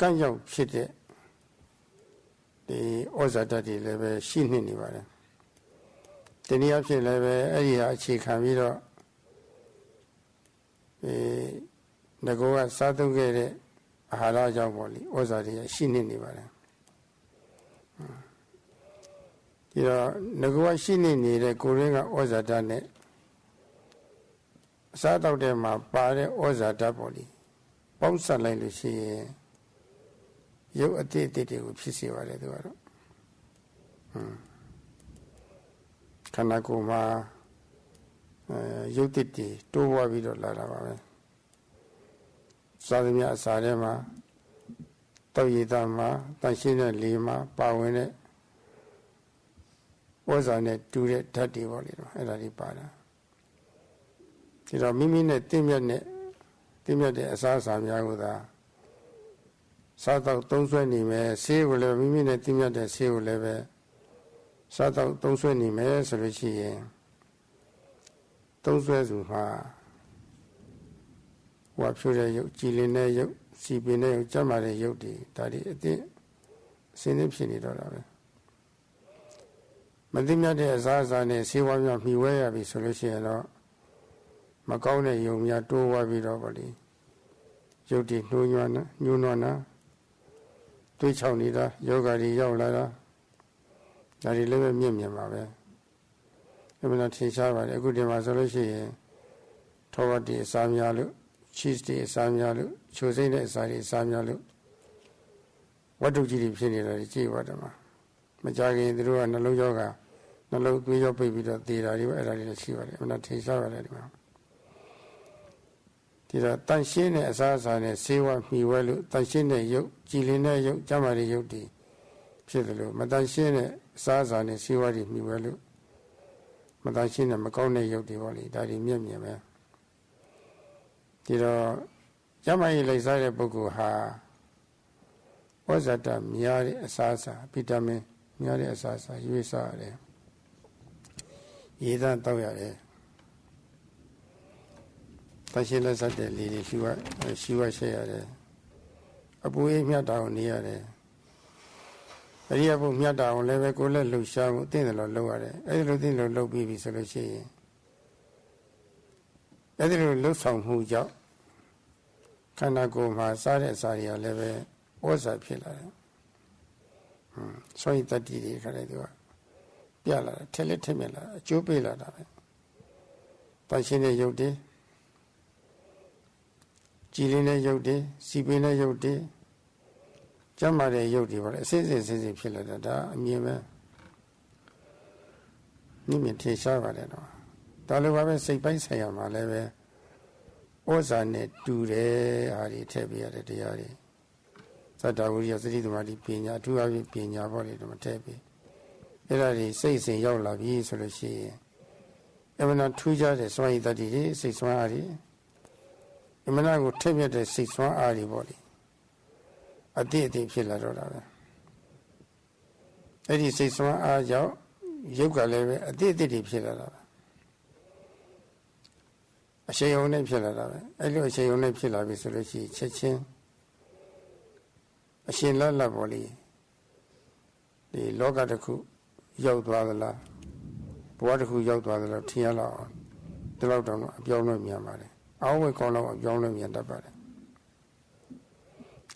Speaker 1: ကန့်ရောက်ဖြစ်တဲ့ဒီဩဇာတတွေလည်းပဲရှိနေပါတယ်ဒီနည်းအားဖြင့်လည်းပဲအဲ့ဒီဟာအခြေခံပြီးတော့ငကိုယ်ကစားသုံးခဲ့တဲ့အာဟာရကြောင့်ပေါ့လေဩဇာတွေရှိနေပါတယ်ဒီတော့ငကိုယ်ကရှိနေတဲ့ကိုယ်ရင်းကဩဇာတနဲ့အစားတောက်တဲ့မှာပါတဲ့ဩဇာတပေါ့လေပေါင်းစပ်လိုက်လို့ရှိရင်ရုပ်အတိတ်တွေကိုဖြစ်စေပါတယ်သူကတော့ခန္ဓာကိုယ်မှာရုပ်တိတ်တွေတိုးပွားပြီးတော့လာတာပါပဲစာသမျှအစာထဲမှာတောက်ရည်သားမှာတန်ရှင်းတဲ့လေမှာပါဝင်တဲ့ဩဇာနဲ့တူတဲ့ဓာတ်တွေပေါ့လေတော့အဲ့ဒါတွေပါတာဒီတော့မိမိနဲ့တင့်မြတ်တဲ့အစားအစာများကိုသာစားတော့သုံးဆွဲနေမယ်ဆေးကိုလည်းမိမိနဲ့တင့်မြတ်တဲ့ဆေးကိုလည်းပဲစားတော့သုံးဆွဲနေမယ်ဆိုလို့ရှိရင်သုံးဆွဲစုမှာဝါဖြိုးတဲ့ရုပ်ကြည်လင်တဲ့ရုပ်စီပင်တဲ့ရုပ်ကြမ်းမာတဲ့ရုပ်တွေဒါတွေအသိအစင်းနေဖြစ်နေတော့တာပဲမသိမြတ်တဲ့အစားအစာနဲ့ဆေးဝါးများမှီဝဲရပြီဆိုလို့ရှိရင်တော့မကောင်းတဲ့ယုံများတိုးဝါပြီးတော့ဗောလေရုပ်တွေနှိုးညွှန်းနာတွေးချောင်နေတာယောဂါတွေရောက်လာတာဒါတွေလည်းပဲမြင့်မြတ်ပါပဲအမှန်တော့ထင်ရှားပါတယ်အခုဒီမှာဆိုလို့ရှိရင်ထောဝတ်တွေအစားများလို့ cheese တွေအစားများလို့ချိုစိမ့်တဲ့အစာတွေအစားများလို့ဝတ္ထုကြီးတွေဖြစ်နေတာကြီးကြည့်ပါတယ်မှာမကြခင်သူတို့ကနှလုံးရောဂါနှလုံးသွေးရောပိတ်ပြီးတော့သေတာတွေပဲအဲ့ဒါတွေလည်းရှိပါတယ်အမှန်တော့ထင်ရှားပါတယ်ဒီမှာဒီတော့တန်ရှင်းတဲ့အစားအစာနဲ့ဆေးဝါးမှီဝဲလို့တန်ရှင်းတဲ့ရုပ်ကြည်လင်တဲ့ရုပ်ကျမ်းမာတဲ့ရုပ်တွေဖြစ်တယ်လို့မတန်ရှင်းတဲ့အစားအစာနဲ့ဆေးဝါးတွေမှီဝဲလို့မတန်ရှင်းတဲ့မကောင်းတဲ့ရုပ်တွေပေါ့လေဒါတွေမြင့်မြတ်ပဲဒီတော့ကျမ်းမာရေးလိုက်စားတဲ့ပုဂ္ဂိုလ်ဟာဩဇာတများတဲ့အစားအစာဗီတာမင်များတဲ့အစားအစာရွေးစားရတယ်ရေသန့်တောက်ရတယ်တရှိလက်ဆက်တဲ့လေတွေရှူရရှက်ရတယ်အပူအေးမြတ်တာကိုနေရတယ်အရိယဘုမြတ်တာကိုလည်းပဲကိုယ်လက်လှူရှားမှုသိတယ်လို့လုပ်ရတယ်အဲ့ဒီလိုသိလို့လုပ်ပြီးပြီဆိုလို့ရှိရင်အဲ့ဒီလိုလှုပ်ဆောင်မှုကြောင့်ခန္ဓာကိုယ်မှာစားတဲ့အစာတွေကလည်းပဲဩဇာဖြစ်လာတယ်ဆိုရင်တတိတွေခါလိုက်သူကပြလာတယ်ထက်လက်ထက်မြက်လာအကျိုးပေးလာတာပဲတန်ရှင်းတဲ့ရုပ်တွေကြည်လင်းတဲ့ရုပ်တွေစီပင်တဲ့ရုပ်တွေကျမ်းမာတဲ့ရုပ်တွေပါလေအစစ်ဖြစ်လာတာဒါအမြင်ပဲမြင်ထင်ရှားပါတယ်တော့ဒါလိုပါပဲစိတ်ပိုင်းဆိုင်ရာမှာလည်းပဲဩဇာနဲ့တူတယ်ဟာဒီထည့်ပြရတဲ့တရားတွေသတ္တဝိရိယသတိသမာဓိပညာအထူးအဖြင့်ပညာပေါ့လေတော့မထည့်ပြအဲ့ဒါတွေစိတ်စဉ်ရောက်လာပြီဆိုလို့ရှိရင်အမှန်တော့ထူးခြားတဲ့စွမ်းရည်တတ္တိတွေစိတ်စွမ်းအားတွေအမှန်တော့ကိုထည့်မြက်တဲ့စိတ်စွမ်းအားတွေပေါ့လေအတိအဖြစ်လာတော့တာပဲအဲ့ဒီစိတ်စွမ်းအားကြောင့်ရုပ်ကလည်းပဲအတိတွေဖြစ်လာတာပဲအရှိန်အဟုန်နဲ့ဖြစ်လာတာပဲအဲ့လိုအရှိန်အဟုန်နဲ့ဖြစ်လာပြီဆိုလို့ရှိရင်ချက်ချင်းအရှင်လတ်ပေါ့လေဒီလောကတစ်ခုရောက်သွားသလား ဘဝတစ်ခုရောက်သွားတယ်လို့ထင်ရလောက်အောင်ဒီလောက်တောင်အပြောင်းလဲမြန်ပါတယ်အောင်းဝဲကောင်းလောက်အပြောင်းလဲမြန်တတ်ပါတယ်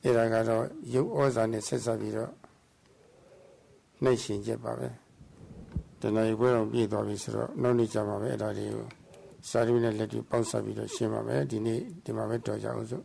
Speaker 1: အဲ့ဒါကတော့ရုပ်ဩဇာနဲ့ဆက်ဆက်ပြီးတော့နှိမ့်ရှင်ချက်ပါပဲတဏှာကြီးပွဲတော်ပြည့်သွားပြီဆိုတော့နောက်နေ့ကျမှပဲအဲ့ဒါတွေကိုစာရီနဲ့လက်တွေပေါက်ဆက်ပြီးတော့ရှင်းပါမယ်ဒီနေ့ဒီမှာပဲတော်ကြအောင်စို့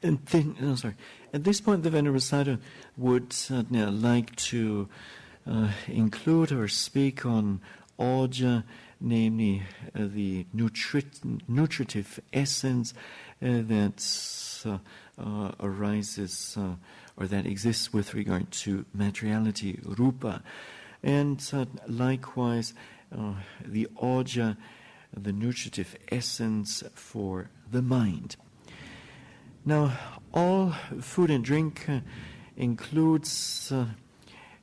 Speaker 2: And then, at this point, the Venerable Sayadaw would like to include or speak on Oja, namely the nutritive essence that arises or that exists with regard to materiality, rupa, and likewise the Oja, the nutritive essence for the mind. Now, all food and drink includes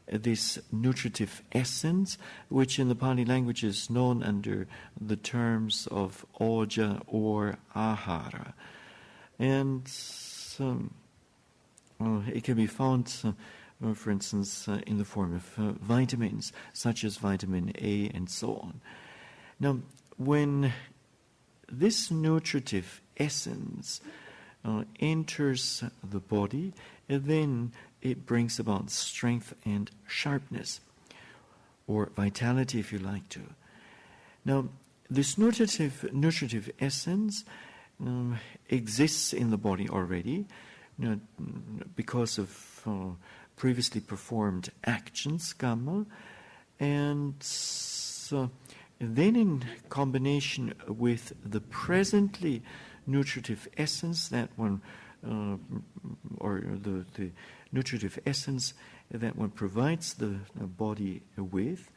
Speaker 2: this nutritive essence, which in the Pali language is known under the terms of oja or ahara. And it can be found, for instance, in the form of vitamins, such as vitamin A and so on. Now, when this nutritive essence enters the body, then it brings about strength and sharpness, or vitality if you like to. Now, this nutritive essence exists in the body already because of previously performed actions, karma, and then in combination with the presently nutritive essence that one, or the nutritive essence that one provides the body with.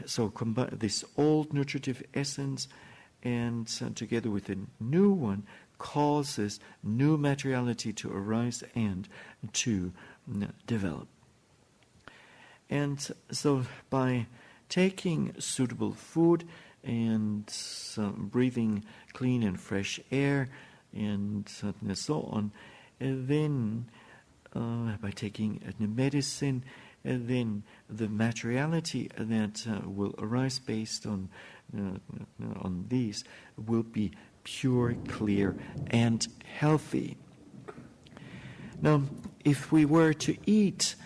Speaker 2: So combine this old nutritive essence and together with a new one causes new materiality to arise and to develop. And so by taking suitable food and breathing clean and fresh air and so on, and then by taking medicine, and then the materiality that will arise based on these will be pure, clear, and healthy. Now, if we were to eat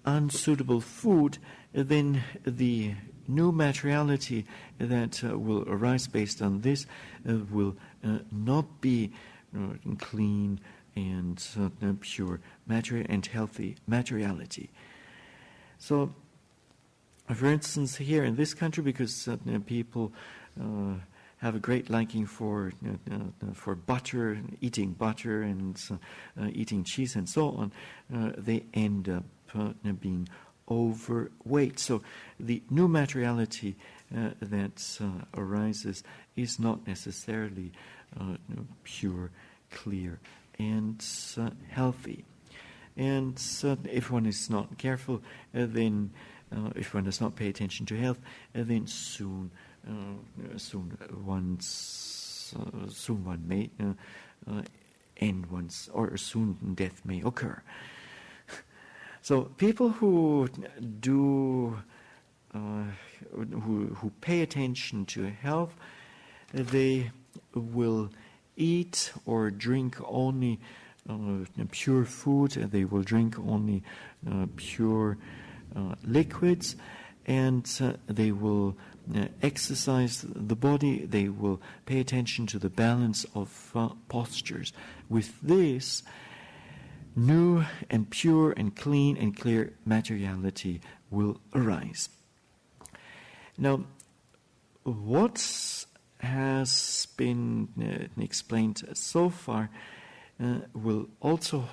Speaker 2: unsuitable food, then the new materiality that will arise based on this will not be clean and pure and healthy materiality. So, for instance, here in this country, because people have a great liking for butter, eating butter and eating cheese and so on, they end up being overweight. So the new materiality that arises is not necessarily pure, clear, and healthy. And if one is not careful, then if one does not pay attention to health, then soon one may end once, or soon death may occur. So people who who pay attention to health, they will eat or drink only pure food. They will drink only pure liquids, and they will exercise the body. They will pay attention to the balance of postures. With this, new and pure and clean and clear materiality will arise. Now, what has been explained so far will also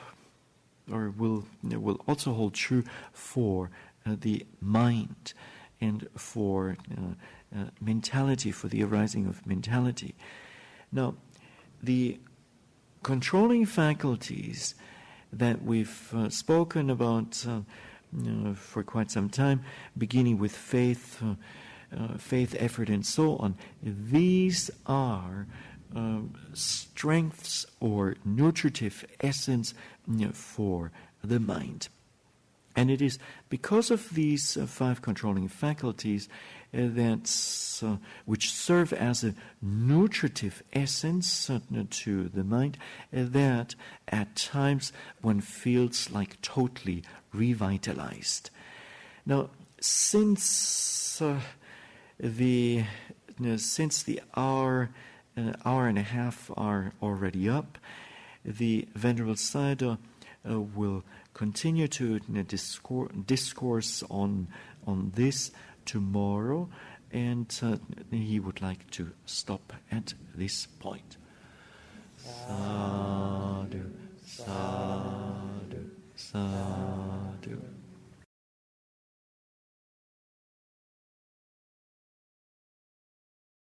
Speaker 2: hold true for the mind and for mentality, for the arising of mentality. Now, the controlling faculties that we've spoken about for quite some time, beginning with faith, effort, and so on. These are strengths or nutritive essence for the mind. And it is because of these 5 controlling faculties which serve as a nutritive essence to the mind, that at times one feels like totally revitalized. Now, since the hour and a half are already up, the Venerable Sayadaw will continue to discourse on this tomorrow, and he would like to stop at this point. Sadhu, sadhu, sadhu.